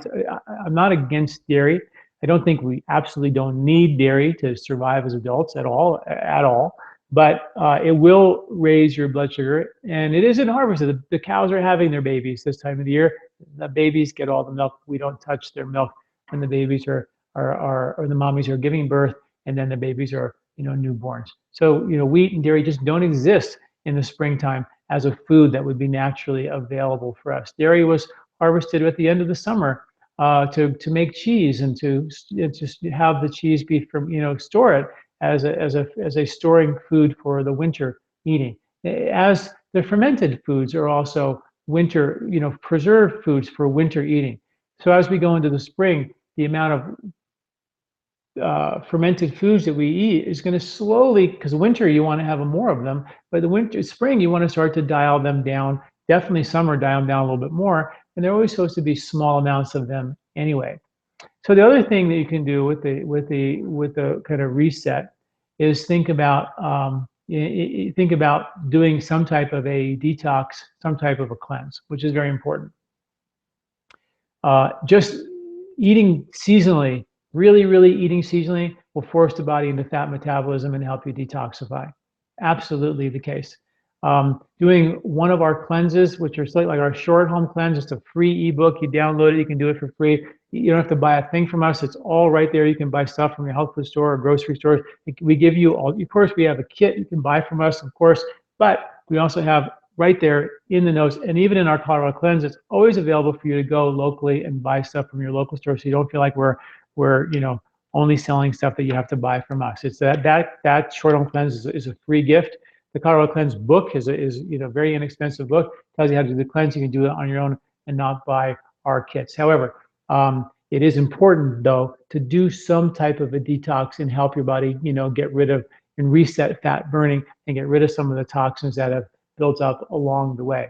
I'm not against dairy. I don't think we absolutely don't need dairy to survive as adults at all. But it will raise your blood sugar, and it isn't harvested. The cows are having their babies this time of the year. The babies get all the milk. We don't touch their milk when the babies or the mommies are giving birth, and then the babies are newborns. So wheat and dairy just don't exist in the springtime as a food that would be naturally available for us. Dairy was harvested at the end of the summer to make cheese and to just have the cheese be from store it as a storing food for the winter eating. As the fermented foods are also winter, preserved foods for winter eating. So as we go into the spring, the amount of fermented foods that we eat is going to slowly, because winter you want to have more of them, but spring you want to start to dial them down. Definitely summer, dial them down a little bit more, and they're always supposed to be small amounts of them anyway. So the other thing that you can do with the kind of reset is think about doing some type of a detox, some type of a cleanse, which is very important. Just eating seasonally, really eating seasonally will force the body into fat metabolism and help you detoxify. Absolutely the case. Doing one of our cleanses, which are like our short home cleanse, it's a free ebook. You download it, you can do it for free. You don't have to buy a thing from us. It's all right there. You can buy stuff from your health food store or grocery store. We give you all, of course, we have a kit you can buy from us, of course, but we also have right there in the notes, and even in our Colorado Cleanse, it's always available for you to go locally and buy stuff from your local store, so you don't feel like we're only selling stuff that you have to buy from us. It's that short arm cleanse is a free gift. The Colorado Cleanse book is a very inexpensive book. Tells you how to do the cleanse. You can do it on your own and not buy our kits. However, it is important though to do some type of a detox and help your body, get rid of and reset fat burning and get rid of some of the toxins that have built up along the way.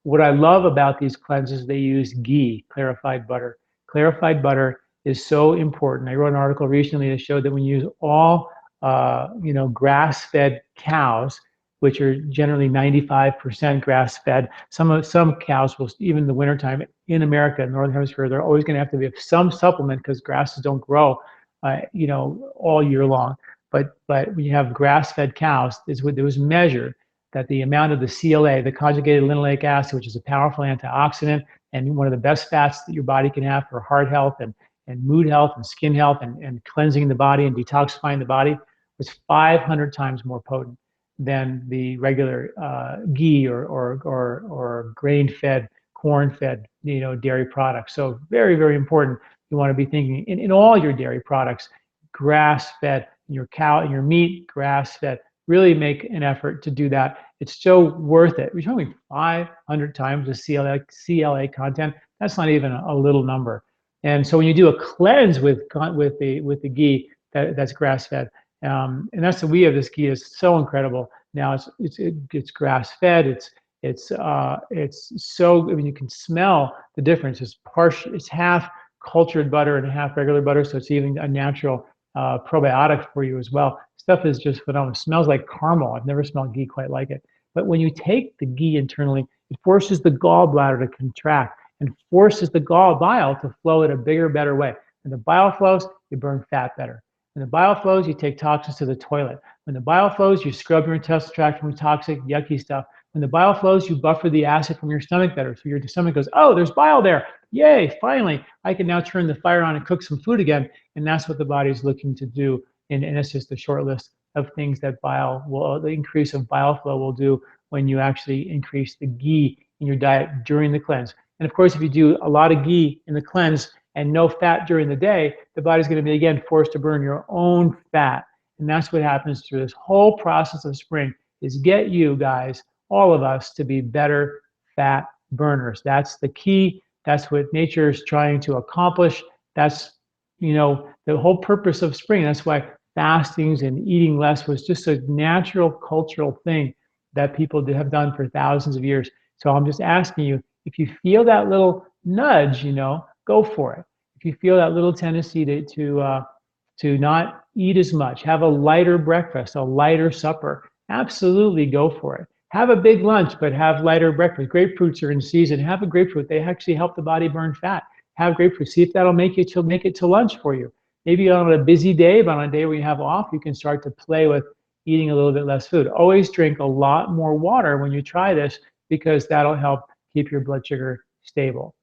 What I love about these cleanses, they use ghee, clarified butter. Clarified butter is so important. I wrote an article recently that showed that when you use all, grass-fed cows, which are generally 95% grass-fed, some cows will, even in the wintertime in America, Northern Hemisphere, they're always going to have to be some supplement because grasses don't grow, all year long. But when you have grass-fed cows, it was measured that the amount of the CLA, the conjugated linoleic acid, which is a powerful antioxidant and one of the best fats that your body can have for heart health and mood health and skin health and cleansing the body and detoxifying the body, was 500 times more potent than the regular ghee or grain-fed, corn-fed, dairy products. So very, very important. You want to be thinking in all your dairy products, grass-fed, your cow and your meat, grass-fed. Really make an effort to do that. It's so worth it. We're talking 500 times the CLA content. That's not even a little number. And so when you do a cleanse with the ghee that's grass-fed, and that's we have this ghee is so incredible. Now it's grass-fed. It's so, I mean, you can smell the difference. It's half cultured butter and half regular butter, so it's even a natural probiotic for you as well. Stuff is just phenomenal. It smells like caramel. I've never smelled ghee quite like it. But when you take the ghee internally, it forces the gallbladder to contract and forces the bile to flow in a bigger, better way. When the bile flows, you burn fat better. When the bile flows, you take toxins to the toilet. When the bile flows, you scrub your intestinal tract from toxic, yucky stuff. When the bile flows, you buffer the acid from your stomach better. So your stomach goes, oh, there's bile there. Yay, finally, I can now turn the fire on and cook some food again. And that's what the body is looking to do. And it's just a short list of things that the increase of bile flow will do when you actually increase the ghee in your diet during the cleanse. And of course, if you do a lot of ghee in the cleanse and no fat during the day, the body's going to be, again, forced to burn your own fat. And that's what happens through this whole process of spring, is get you guys, all of us, to be better fat burners. That's the key. That's what nature is trying to accomplish. That's, the whole purpose of spring. That's why fastings and eating less was just a natural cultural thing that people have done for thousands of years. So I'm just asking you, if you feel that little nudge, go for it. If you feel that little tendency to not eat as much, have a lighter breakfast, a lighter supper, absolutely go for it. Have a big lunch, but have lighter breakfast. Grapefruits are in season. Have a grapefruit. They actually help the body burn fat. Have grapefruit. See if that'll make it to lunch for you. Maybe on a busy day, but on a day where you have off, you can start to play with eating a little bit less food. Always drink a lot more water when you try this, because that'll help keep your blood sugar stable.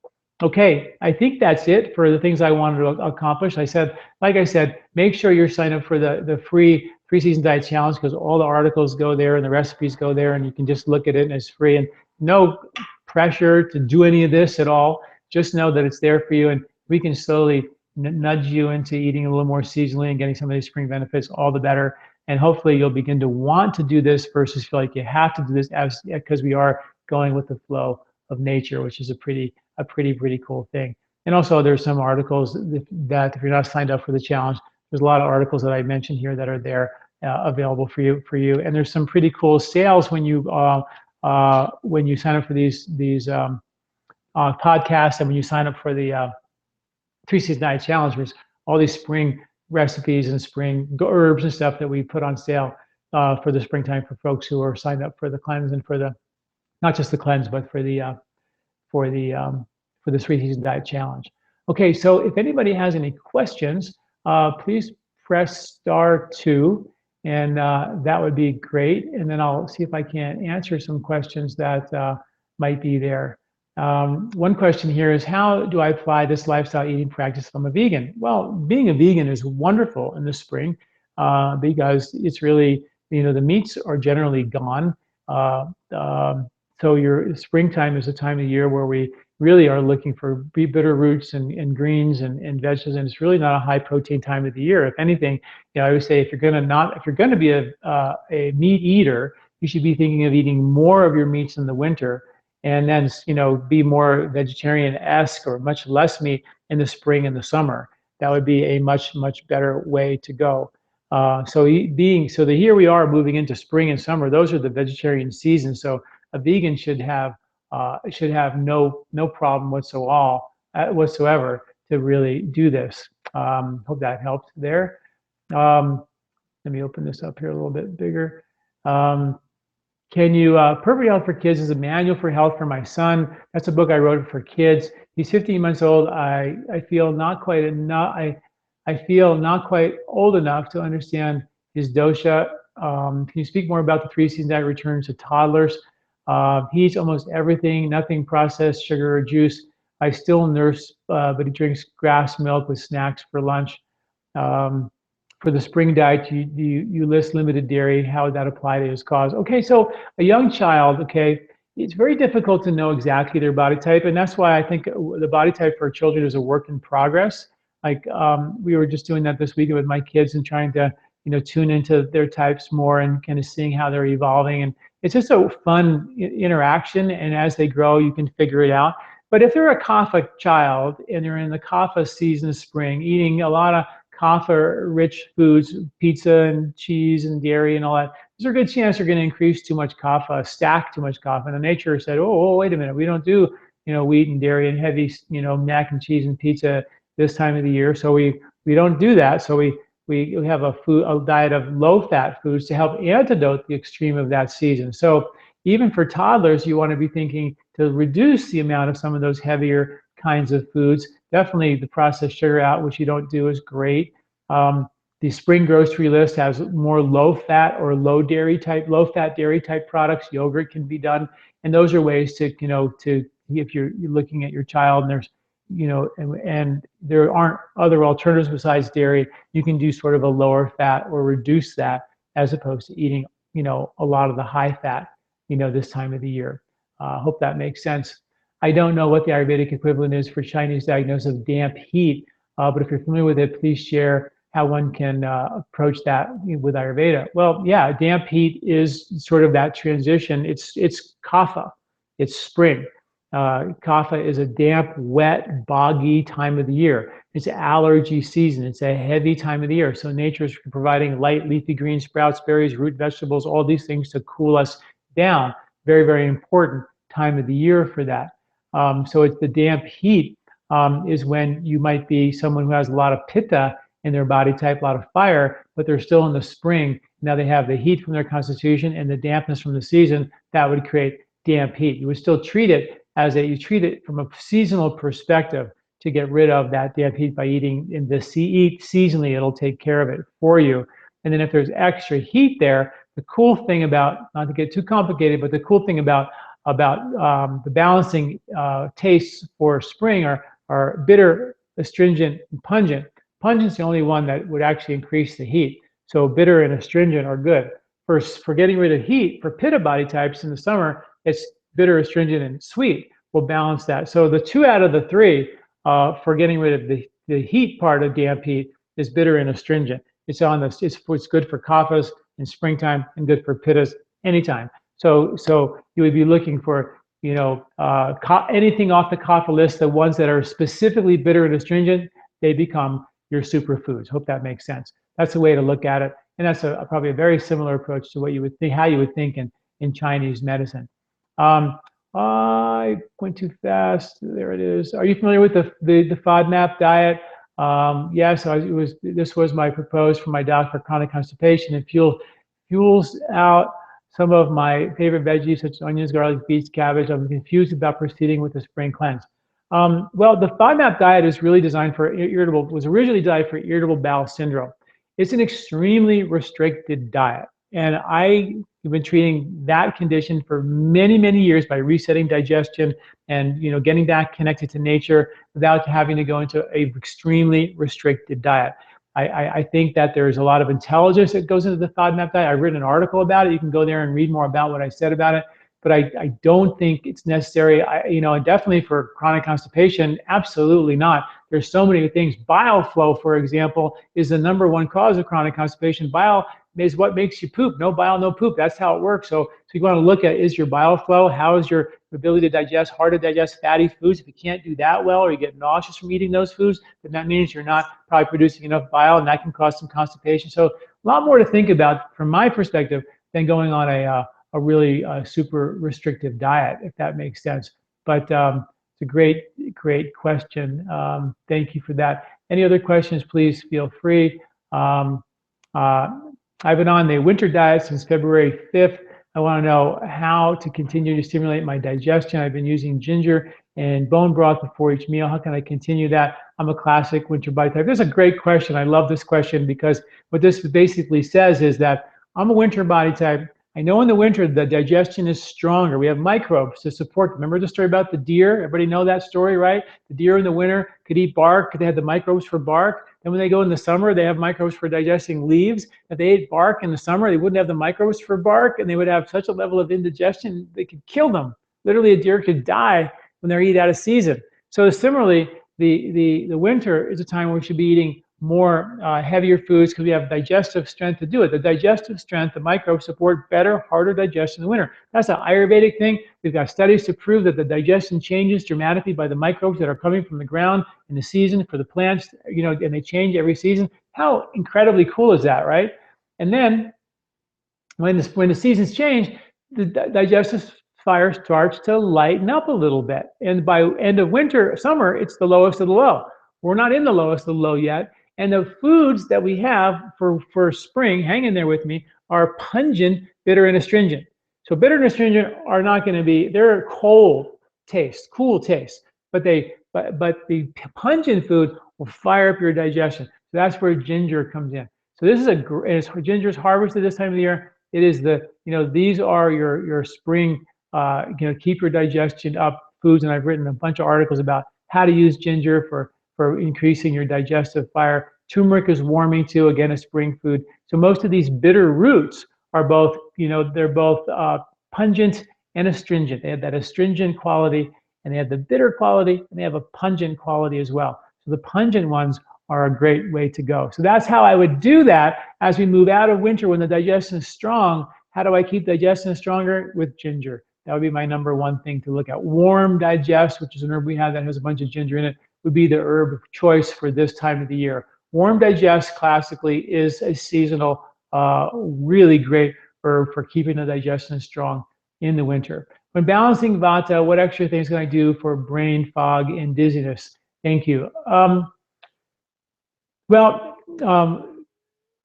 Okay, I think that's it for the things I wanted to accomplish. Like I said, make sure you're signed up for the free 3-season diet challenge, because all the articles go there and the recipes go there, and you can just look at it and it's free, and no pressure to do any of this at all. Just know that it's there for you, and we can slowly nudge you into eating a little more seasonally and getting some of these spring benefits, all the better. And hopefully you'll begin to want to do this versus feel like you have to do this, because we are going with the flow of nature, which is a pretty cool thing. And also there's some articles that if you're not signed up for the challenge, there's a lot of articles that I mentioned here that are there available for you. And there's some pretty cool sales when you sign up for these podcasts, and when you sign up for the 3-season diet challenge. There's all these spring recipes and spring herbs and stuff that we put on sale for the springtime for folks who are signed up for the cleanse and for the, not just the cleanse, but for the 3-season diet challenge. Okay, so if anybody has any questions, please press *2, and that would be great. And then I'll see if I can answer some questions that might be there. One question here is, how do I apply this lifestyle eating practice if I'm a vegan? Well, being a vegan is wonderful in the spring because it's really, the meats are generally gone. Uh, um, so your springtime is a time of year where we really are looking for bitter roots and greens and vegetables, and it's really not a high protein time of the year. If anything, I would say if you're going to be a meat eater, you should be thinking of eating more of your meats in the winter and then be more vegetarian-esque or much less meat in the spring and the summer. That would be a much better way to go. So here we are moving into spring and summer. Those are the vegetarian seasons. So a vegan should have no problem whatsoever to really do this. Hope that helped there. Um, Let me open this up here a little bit bigger. Um, Perfect Health for Kids is a manual for health for my son. That's a book I wrote for kids. He's 15 months old. I feel not quite enough. I feel not quite old enough to understand his dosha. Can you speak more about the 3 season diet returns to toddlers? He eats almost everything, nothing processed, sugar or juice. I still nurse, but he drinks grass milk with snacks for lunch. Um, for the spring diet, you list limited dairy. How would that apply to his cause? Okay, so a young child, okay, it's very difficult to know exactly their body type, and that's why I think the body type for children is a work in progress. Like we were just doing that this weekend with my kids and trying to, tune into their types more and kind of seeing how they're evolving. And it's just a fun interaction. And as they grow, you can figure it out. But if they're a kapha child and they're in the kapha season of spring, eating a lot of kapha-rich foods, pizza and cheese and dairy and all that, there's a good chance you're going to increase too much kapha, stack too much kapha. And nature said, oh, wait a minute, we don't do, wheat and dairy and heavy, mac and cheese and pizza this time of the year. So we don't do that. So we have a diet of low-fat foods to help antidote the extreme of that season. So even for toddlers, you want to be thinking to reduce the amount of some of those heavier kinds of foods. Definitely the processed sugar out, which you don't do, is great. The spring grocery list has more low-fat or low-fat dairy type products. Yogurt can be done, and those are ways to, if you're looking at your child and there's, and there aren't other alternatives besides dairy, you can do sort of a lower fat or reduce that as opposed to eating, a lot of the high fat, this time of the year. Hope that makes sense. I don't know what the Ayurvedic equivalent is for Chinese diagnosis of damp heat, but if you're familiar with it, please share how one can approach that with Ayurveda. Well, yeah, damp heat is sort of that transition. It's kapha, it's spring. Kapha is a damp, wet, boggy time of the year. It's allergy season. It's a heavy time of the year. So nature is providing light leafy green sprouts, berries, root vegetables, all these things to cool us down. Very important time of the year for that. So it's the damp heat is when you might be someone who has a lot of pitta in their body type, a lot of fire, but they're still in the spring. Now they have the heat from their constitution and the dampness from the season. That would create damp heat. You would still treat it you treat it from a seasonal perspective to get rid of that damp heat by eating eat seasonally. It'll take care of it for you. And then if there's extra heat there, the cool thing about, not to get too complicated, but the cool thing about the balancing tastes for spring are bitter, astringent, and pungent. Pungent's the only one that would actually increase the heat. So bitter and astringent are good. For getting rid of heat, for pitta body types in the summer, it's bitter, astringent, and sweet will balance that. So the 2 out of the 3 for getting rid of the heat part of damp heat is bitter and astringent. It's good for kaphas in springtime and good for pittas anytime. So you would be looking for anything off the kapha list. The ones that are specifically bitter and astringent, they become your superfoods. Hope that makes sense. That's the way to look at it, and that's probably a very similar approach to what you would think, how you would think in Chinese medicine. I went too fast. There it is. Are you familiar with the FODMAP diet? Yes, this was my proposed for my doctor for chronic constipation. It fuels out some of my favorite veggies such as onions, garlic, beets, cabbage. I'm confused about proceeding with the spring cleanse. Well, the FODMAP diet is really designed for was originally designed for irritable bowel syndrome. It's an extremely restricted diet. And I have been treating that condition for many, many years by resetting digestion and getting back connected to nature without having to go into a extremely restricted diet. I think that there's a lot of intelligence that goes into the FODMAP diet. I've written an article about it. You can go there and read more about what I said about it. But I don't think it's necessary. Definitely for chronic constipation, absolutely not. There's so many things. Bile flow, for example, is the #1 cause of chronic constipation. Bile is what makes you poop. No bile, no poop. That's how it works. So you want to look at, is your bile flow? How is your ability to digest, hard to digest fatty foods? If you can't do that well, or you get nauseous from eating those foods, then that means you're not probably producing enough bile, and that can cause some constipation. So a lot more to think about from my perspective than going on a really super restrictive diet, if that makes sense. But it's a great question. Thank you for that. Any other questions, please feel free. I've been on the winter diet since February 5th. I want to know how to continue to stimulate my digestion. I've been using ginger and bone broth before each meal. How can I continue that? I'm a classic winter body type. This is a great question. I love this question because what this basically says is that I'm a winter body type. I know in the winter the digestion is stronger. We have microbes to support. Remember the story about the deer? Everybody know that story, right? The deer in the winter could eat bark because they had the microbes for bark. Then when they go in the summer, they have microbes for digesting leaves. If they ate bark in the summer, they wouldn't have the microbes for bark, and they would have such a level of indigestion they could kill them. Literally, a deer could die when they're eat out of season. So similarly, the winter is a time where we should be eating more heavier foods because we have digestive strength to do it. The digestive strength, the microbes support better, harder digestion in the winter. That's an Ayurvedic thing. We've got studies to prove that the digestion changes dramatically by the microbes that are coming from the ground in the season for the plants, and they change every season. How incredibly cool is that, right? And then when the seasons change, the digestive fire starts to lighten up a little bit. And by end of winter, summer, it's the lowest of the low. We're not in the lowest of the low yet. And the foods that we have for spring, hang in there with me, are pungent, bitter, and astringent. So bitter and astringent are not going to be, they're cold taste, cool taste, but the pungent food will fire up your digestion. So that's where ginger comes in. So this is ginger is harvested this time of the year. It is these are your spring, keep your digestion up foods. And I've written a bunch of articles about how to use ginger for increasing your digestive fire. Turmeric is warming too, again, a spring food. So most of these bitter roots are both, they're both pungent and astringent. They have that astringent quality, and they have the bitter quality, and they have a pungent quality as well. So the pungent ones are a great way to go. So that's how I would do that as we move out of winter when the digestion is strong. How do I keep digestion stronger? With ginger. That would be my #1 thing to look at. Warm digest, which is an herb we have that has a bunch of ginger in it, would be the herb of choice for this time of the year. Warm digest classically is a seasonal, really great herb for keeping the digestion strong in the winter. When balancing Vata, what extra things can I do for brain fog and dizziness? Thank you.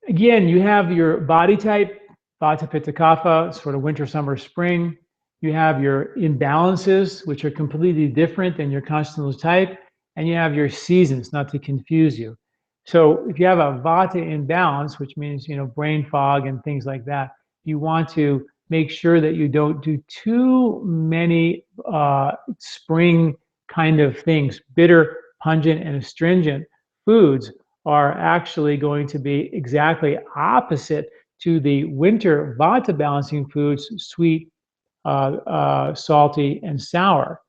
Again, you have your body type, Vata, Pitta, Kapha, sort of winter, summer, spring. You have your imbalances, which are completely different than your constitutional type. And you have your seasons, not to confuse you. So if you have a Vata imbalance, which means, brain fog and things like that, you want to make sure that you don't do too many spring kind of things. Bitter, pungent, and astringent foods are actually going to be exactly opposite to the winter Vata balancing foods: sweet, salty, and sour.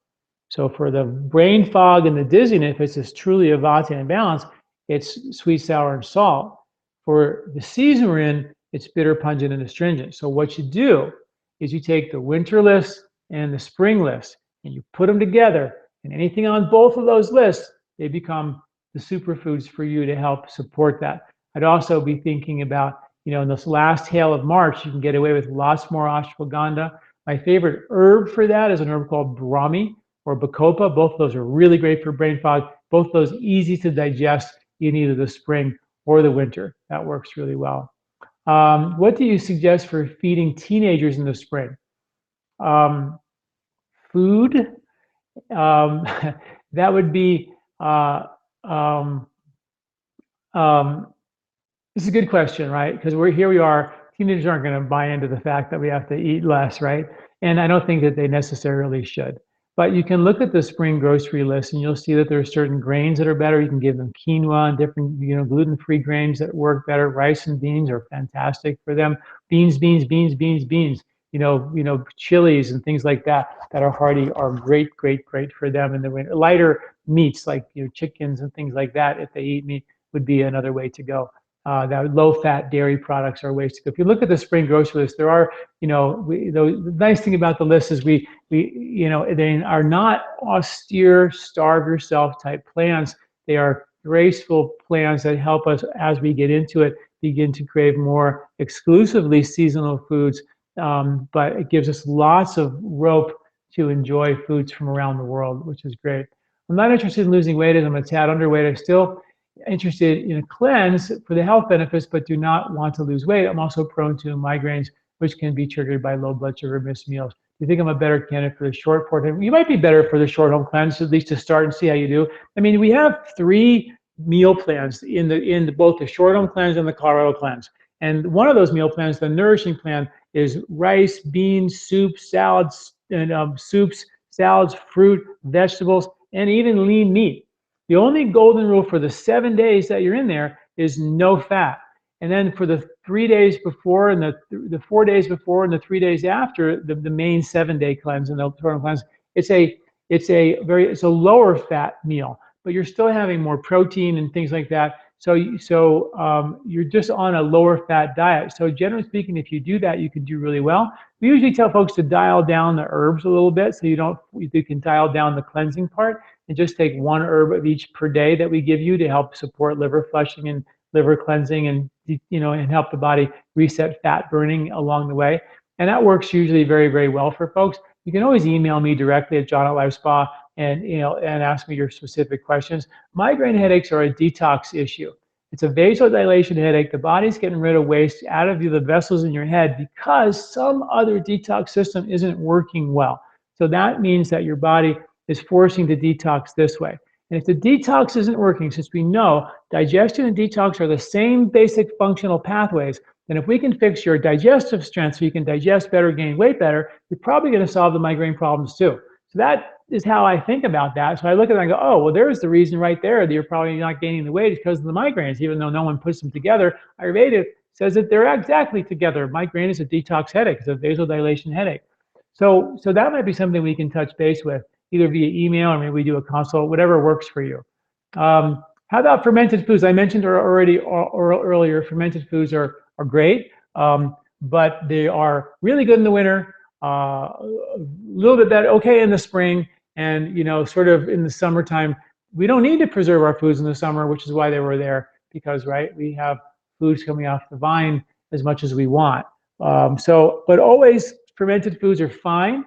So for the brain fog and the dizziness, if it's truly a Vata imbalance, it's sweet, sour, and salt. For the season we're in, it's bitter, pungent, and astringent. So what you do is you take the winter list and the spring list, and you put them together, and anything on both of those lists, they become the superfoods for you to help support that. I'd also be thinking about, in this last hail of March, you can get away with lots more ashwagandha. My favorite herb for that is an herb called Brahmi or Bacopa. Both of those are really great for brain fog. Both of those easy to digest in either the spring or the winter. That works really well. What do you suggest for feeding teenagers in the spring? Food. That would be, this is a good question, right? Because we are, teenagers aren't going to buy into the fact that we have to eat less, right? And I don't think that they necessarily should. But you can look at the spring grocery list and you'll see that there are certain grains that are better. You can give them quinoa and different, gluten-free grains that work better. Rice and beans are fantastic for them. Beans, beans, beans, beans, beans. Chilies and things like that that are hearty are great, great, great for them. And the lighter meats like chickens and things like that, if they eat meat, would be another way to go. That low-fat dairy products are ways to go. If you look at the spring grocery list, there are, the nice thing about the list is they are not austere, starve yourself type plans. They are graceful plans that help us, as we get into it, begin to crave more exclusively seasonal foods. But it gives us lots of rope to enjoy foods from around the world, which is great. I'm not interested in losing weight as I'm a tad underweight. I'm still interested in a cleanse for the health benefits, but do not want to lose weight. I'm also prone to migraines, which can be triggered by low blood sugar, missed meals. Do you think I'm a better candidate for the short form? You might be better for the short home cleanse, at least to start and see how you do. I mean, we have 3 meal plans in both the short home cleanse and the Colorado cleanse. And one of those meal plans, the nourishing plan, is rice, beans, soups, salads, and salads, fruit, vegetables, and even lean meat. The only golden rule for the 7 days that you're in there is no fat. And then for the 3 days before and the 4 days before and the 3 days after the main 7-day cleanse and the total cleanse, it's a lower fat meal, but you're still having more protein and things like that. So you're just on a lower fat diet. So generally speaking, if you do that, you can do really well. We usually tell folks to dial down the herbs a little bit, so you can dial down the cleansing part and just take 1 herb of each per day that we give you to help support liver flushing and liver cleansing and and help the body reset fat burning along the way. And that works usually very, very well for folks. You can always email me directly at John@LifeSpa and ask me your specific questions. Migraine headaches are a detox issue. It's a vasodilation headache. The body's getting rid of waste out of the vessels in your head because some other detox system isn't working well. So that means that your body is forcing the detox this way. And if the detox isn't working, since we know digestion and detox are the same basic functional pathways, then if we can fix your digestive strength so you can digest better, gain weight better, you're probably going to solve the migraine problems too. So that is how I think about that. So I look at it and I go, oh, well, there's the reason right there that you're probably not gaining the weight because of the migraines, even though no one puts them together. Ayurveda says that they're exactly together. Migraine is a detox headache. It's a vasodilation headache. So that might be something we can touch base with, either via email or maybe we do a consult, whatever works for you. How about fermented foods? I mentioned already earlier, fermented foods are great, but they are really good in the winter, a little bit better, okay in the spring, and sort of in the summertime. We don't need to preserve our foods in the summer, which is why they were there, because we have foods coming off the vine as much as we want. But always fermented foods are fine,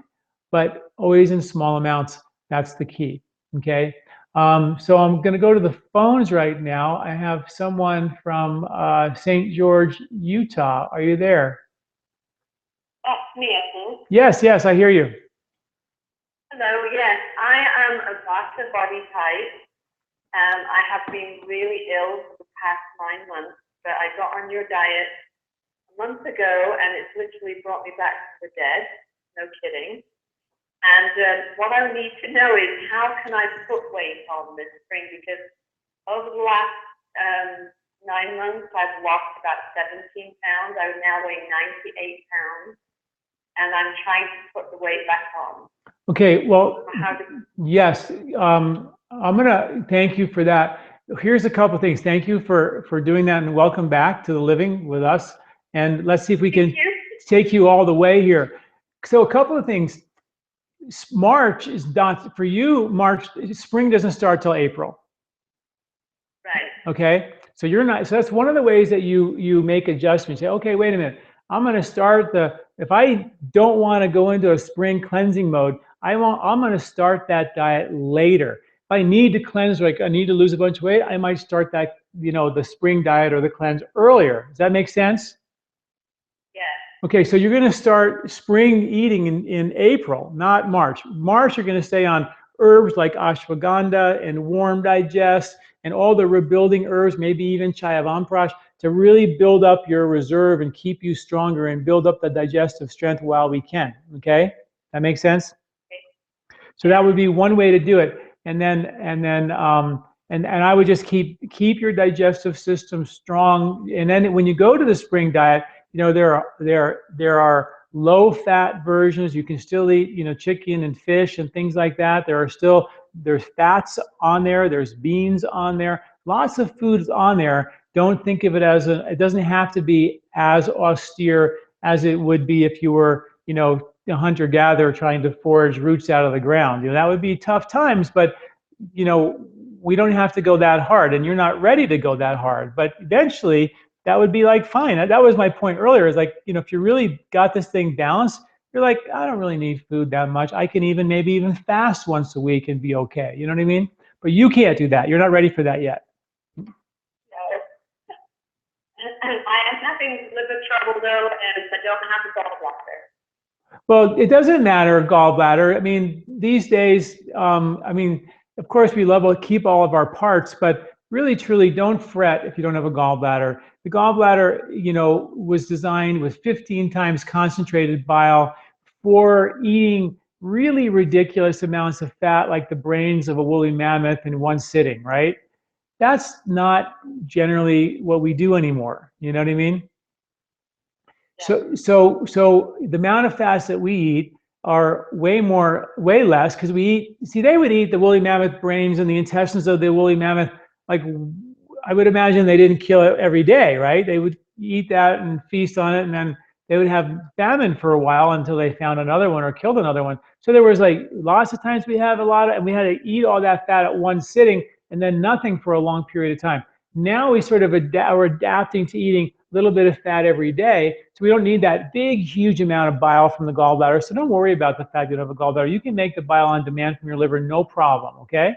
but always in small amounts. That's the key. Okay. So I'm going to go to the phones right now. I have someone from St. George, Utah. Are you there? That's me, I think. Yes, I hear you. Hello, yes. I am a Vata body type. I have been really ill for the past 9 months, but I got on your diet a month ago, and it's literally brought me back to the dead. No kidding. And what I need to know is how can I put weight on this spring? Because over the last 9 months, I've lost about 17 pounds. I now weigh 98 pounds, and I'm trying to put the weight back on. Okay, well, yes, I'm gonna thank you for that. Here's a couple of things. Thank you for doing that, and welcome back to the living with us. And let's see if we can take you all the way here. So a couple of things. March is not for you. Spring doesn't start till April. Right. Okay. So you're not. So that's one of the ways that you make adjustments. Say, okay, wait a minute. I'm going to start if I don't want to go into a spring cleansing mode, I'm going to start that diet later. If I need to cleanse, like I need to lose a bunch of weight, I might start that, the spring diet or the cleanse earlier. Does that make sense? Yeah. Okay, so you're going to start spring eating in April, not March. March, you're going to stay on herbs like ashwagandha and warm digest and all the rebuilding herbs, maybe even Chayavanprash, to really build up your reserve and keep you stronger and build up the digestive strength while we can. Okay, that makes sense. So that would be one way to do it, and I would just keep your digestive system strong. And then when you go to the spring diet, you know, there are low fat versions. You can still eat, you know, chicken and fish and things like that. There's fats on there. There's beans on there. Lots of foods on there. Don't think of it as it doesn't have to be as austere as it would be if you were, you know, a hunter-gatherer trying to forage roots out of the ground. You know, that would be tough times, but, you know, we don't have to go that hard, and you're not ready to go that hard. But eventually, that would be like fine. That was my point earlier, is like, you know, if you really got this thing balanced, you're like, I don't really need food that much. I can maybe even fast once a week and be okay. You know what I mean? But you can't do that. You're not ready for that yet. No. And I am having liver trouble though, and I don't have a gallbladder. Well, it doesn't matter, gallbladder. I mean, these days, I mean, of course, we love to keep all of our parts, but really, truly, don't fret if you don't have a gallbladder. The gallbladder, you know, was designed with 15 times concentrated bile for eating really ridiculous amounts of fat, like the brains of a woolly mammoth in one sitting, right? That's not generally what we do anymore. You know what I mean? So the amount of fats that we eat are way less, because they would eat the woolly mammoth brains and the intestines of the woolly mammoth. Like, I would imagine they didn't kill it every day, right? They would eat that and feast on it, and then they would have famine for a while until they found another one or killed another one. So there was like lots of times we had and we had to eat all that fat at one sitting and then nothing for a long period of time. Now we sort of we're adapting to eating a little bit of fat every day, so we don't need that big, huge amount of bile from the gallbladder. So don't worry about the fact you don't have a gallbladder. You can make the bile on demand from your liver, no problem, okay?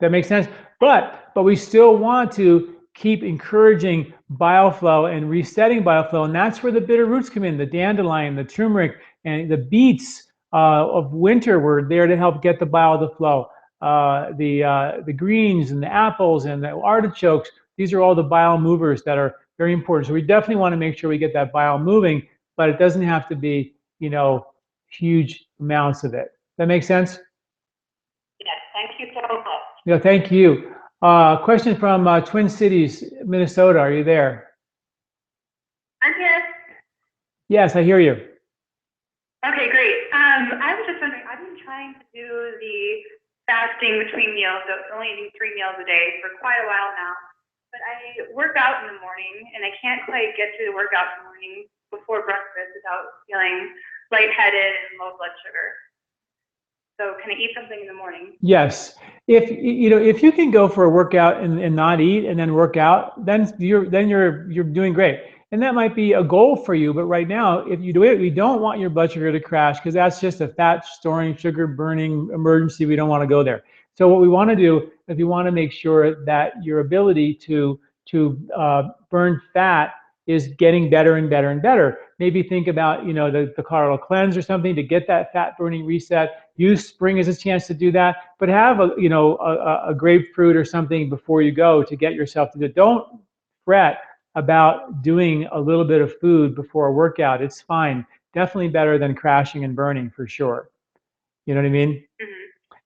That makes sense? But we still want to keep encouraging bile flow and resetting bile flow, and that's where the bitter roots come in. The dandelion, the turmeric, and the beets of winter were there to help get the bile to flow. The greens and the apples and the artichokes, these are all the bile movers that are very important. So we definitely want to make sure we get that bile moving, but it doesn't have to be, you know, huge amounts of it. That makes sense? Yes, thank you so much. Yeah, thank you. Question from Twin Cities, Minnesota. Are you there? I'm here. Yes, I hear you. Okay, great. I was just wondering, I've been trying to do the fasting between meals, so only eating 3 meals a day for quite a while now. But I work out in the morning, and I can't quite get to the workout in the morning before breakfast without feeling lightheaded and low blood sugar. So can I eat something in the morning? Yes. If you can go for a workout and not eat and then work out, then you're doing great. And that might be a goal for you, but right now, if you do it, we don't want your blood sugar to crash, because that's just a fat storing, sugar burning emergency. We don't want to go there. So what we want to do is we want to make sure that your ability to burn fat is getting better and better and better. Maybe think about, you know, the Carl cleanse or something to get that fat burning reset. Use spring as a chance to do that, but have a grapefruit or something before you go to get yourself to do it. Don't fret about doing a little bit of food before a workout. It's fine. Definitely better than crashing and burning, for sure. You know what I mean? Mm-hmm.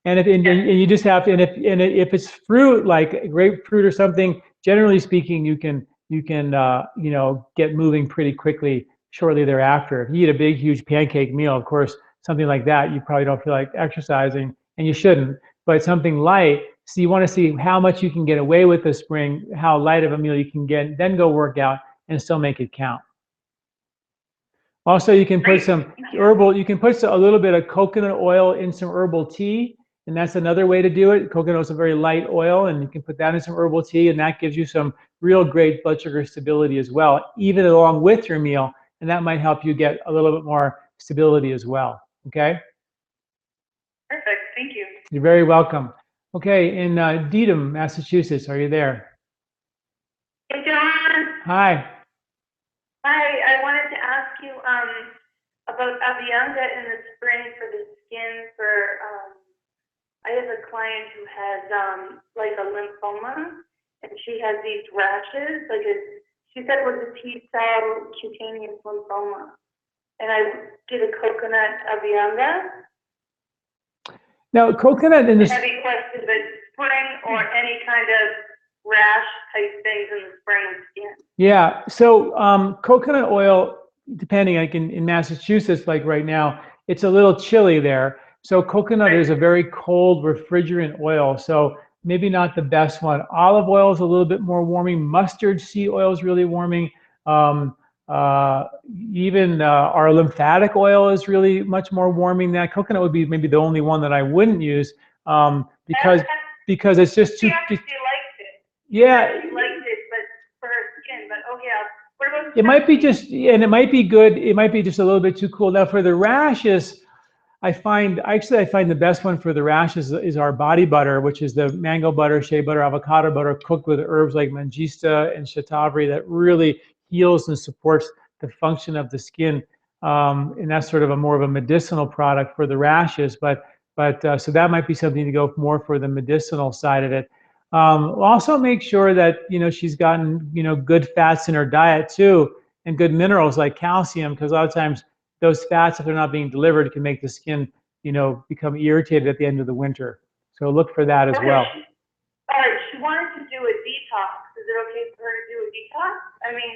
And you just have to, and if it's fruit, like grapefruit or something, generally speaking, you can get moving pretty quickly shortly thereafter. If you eat a big, huge pancake meal, of course, something like that, you probably don't feel like exercising, and you shouldn't. But something light, so you want to see how much you can get away with this spring, how light of a meal you can get, then go work out and still make it count. Also, you can put some herbal, you can put a little bit of coconut oil in some herbal tea, and that's another way to do it. Coconut is a very light oil, and you can put that in some herbal tea, and that gives you some real great blood sugar stability as well, even along with your meal, and that might help you get a little bit more stability as well, okay? Perfect, thank you. You're very welcome. Okay, in Dedham, Massachusetts, are you there? Hey, John. Hi. Hi, I wanted to ask you about Avianga in the spring for the skin, for I have a client who has like a lymphoma, and she has these rashes. Like she said it was a T-cell cutaneous lymphoma. And I did a coconut avianga. Now, coconut in this. Heavy question, but spring or any kind of rash type things in the spring and skin. Yeah, so coconut oil, depending, like in Massachusetts, like right now, it's a little chilly there. So coconut is a very cold refrigerant oil, so maybe not the best one. Olive oil is a little bit more warming. Mustard seed oil is really warming. Even our lymphatic oil is really much more warming. That coconut would be maybe the only one that I wouldn't use because it's just too. She actually liked it. Yeah. She liked it, but for her skin. But oh yeah, what about? It might be just, and it might be good. It might be just a little bit too cool. Now for the rashes, I find the best one for the rashes is our body butter, which is the mango butter, shea butter, avocado butter, cooked with herbs like mangista and shatavari that really heals and supports the function of the skin. And that's sort of a more of a medicinal product for the rashes. But so that might be something to go more for the medicinal side of it. Also make sure that, she's gotten, good fats in her diet too, and good minerals like calcium, because a lot of times those fats, if they're not being delivered, can make the skin, become irritated at the end of the winter. So look for that as well. All right, she wanted to do a detox. Is it okay for her to do a detox?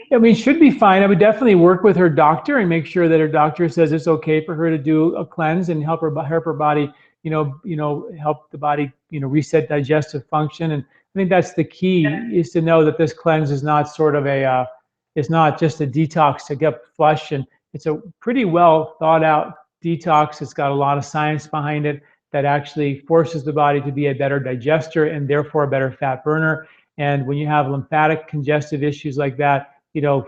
It should be fine. I would definitely work with her doctor and make sure that her doctor says it's okay for her to do a cleanse and help her body, help the body, reset digestive function. And I think that's the key, is to know that this cleanse is not sort of it's not just a detox to get flush, and it's a pretty well thought out detox. It's got a lot of science behind it that actually forces the body to be a better digester and therefore a better fat burner. And when you have lymphatic congestive issues like that,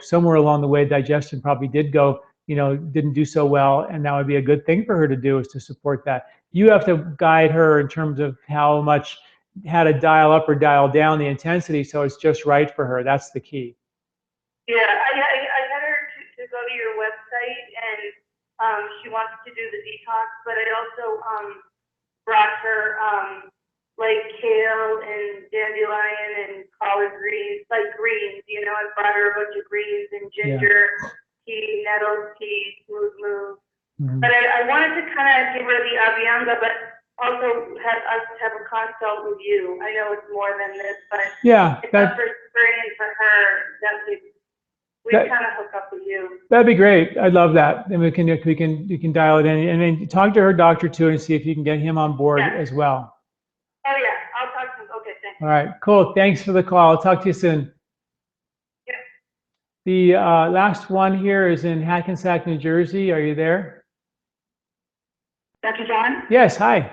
somewhere along the way, digestion probably did go, didn't do so well. And that would be a good thing for her to do, is to support that. You have to guide her in terms of how to dial up or dial down the intensity so it's just right for her. That's the key. Yeah, I had her to go to your website, and she wants to do the detox, but I also brought her like kale and dandelion and collard greens, like greens, I brought her a bunch of greens and ginger tea, nettle tea, smooth move. Mm-hmm. But I wanted to kind of give her the avianga, but also have a consult with you. I know it's more than this, but it's up for spring and for her. We kind of hook up with you. That'd be great. I'd love that. And you can dial it in, and then talk to her doctor too, and see if you can get him on board as well. Oh yeah, I'll talk to him. Okay, thanks. All right, cool. Thanks for the call. I'll talk to you soon. Yeah. The last one here is in Hackensack, New Jersey. Are you there? Dr. John? Yes. Hi.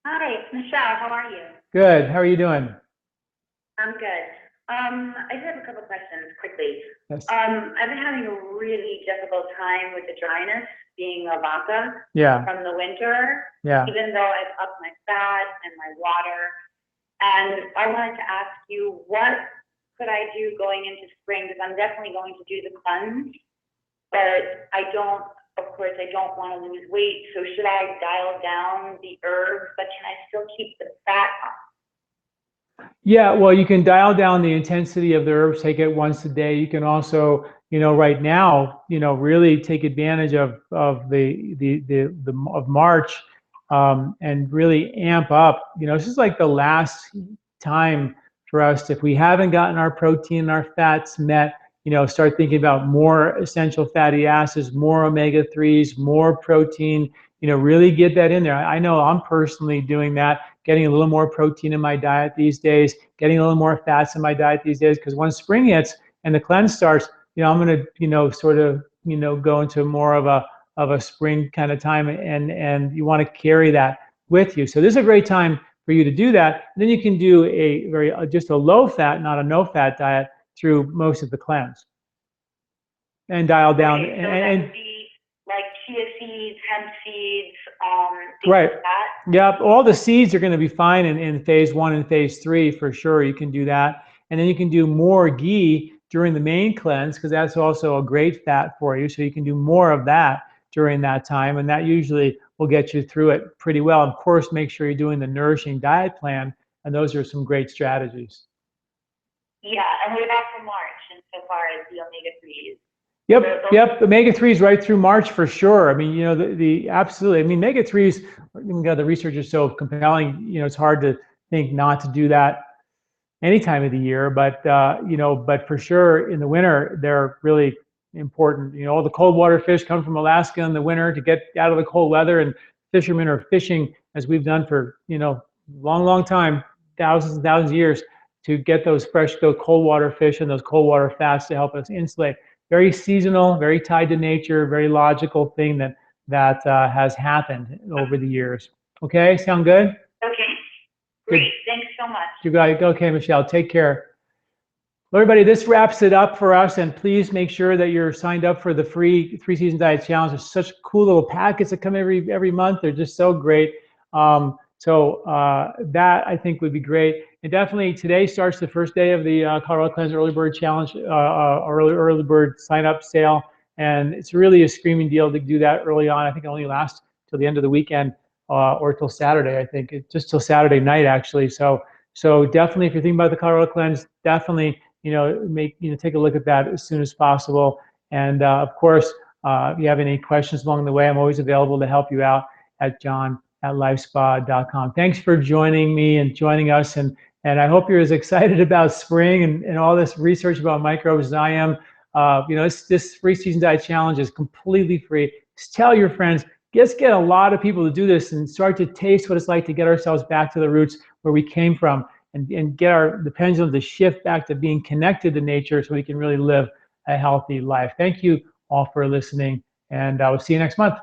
Hi, it's Michelle. How are you? Good. How are you doing? I'm good. I just have a couple questions quickly. Yes. I've been having a really difficult time with the dryness, being a vata from the winter, even though I've upped my fat and my water. And I wanted to ask you, what could I do going into spring? Because I'm definitely going to do the cleanse, but I don't want to lose weight. So should I dial down the herbs, but can I still keep the fat up? Yeah, well, you can dial down the intensity of the herbs, take it once a day. You can also, right now, really take advantage of March, and really amp up. This is like the last time for us, if we haven't gotten our protein and our fats met, start thinking about more essential fatty acids, more omega-3s, more protein, really get that in there. I know I'm personally doing that, getting a little more protein in my diet these days, getting a little more fats in my diet these days, because when spring hits and the cleanse starts, I'm going to, sort of, go into more of a spring kind of time, and you want to carry that with you. So this is a great time for you to do that. Then you can do just a low fat, not a no fat diet through most of the cleanse, and dial down. Okay, so that would be like chia seeds, hemp seeds, right. Like that. Yep, all the seeds are going to be fine in phase 1 and phase 3 for sure. You can do that, and then you can do more ghee during the main cleanse, because that's also a great fat for you. So you can do more of that during that time, and that usually will will get you through it pretty well. Of course, make sure you're doing the nourishing diet plan, and those are some great strategies. Yeah, and what about for March, and so far as the omega-3s? Yep. Omega-3s right through March for sure. I mean, you know, the absolutely. I mean, omega-3s. The research is so compelling. You know, it's hard to think not to do that any time of the year. But you know, but for sure in the winter they're really important. You know, all the cold water fish come from Alaska in the winter to get out of the cold weather, and fishermen are fishing, as we've done for, you know, long time, thousands and thousands of years, to get those fresh, those cold water fish and those cold water fats to help us insulate. Very seasonal, very tied to nature, very logical thing that has happened over the years. Okay, sound good? Okay, great. Thanks so much. You got it. Okay, Michelle, take care. Well, everybody, this wraps it up for us, and please make sure that you're signed up for the free 3-Season Diet Challenge. There's such cool little packets that come every month. They're just so great. That I think would be great. And definitely today starts the first day of the Colorado Cleanse Early Bird Challenge, early bird sign up sale. And it's really a screaming deal to do that early on. I think it only lasts till the end of the weekend or till Saturday. I think just till Saturday night actually. So definitely, if you're thinking about the Colorado Cleanse, definitely take a look at that as soon as possible. And of course, if you have any questions along the way, I'm always available to help you out at john@lifespa.com. Thanks for joining me and joining us, and I hope you're as excited about spring and all this research about microbes as I am. This free season diet challenge is completely free. Just tell your friends. Let's get a lot of people to do this and start to taste what it's like to get ourselves back to the roots where we came from, and get the pendulum to shift back to being connected to nature so we can really live a healthy life. Thank you all for listening, and I will see you next month.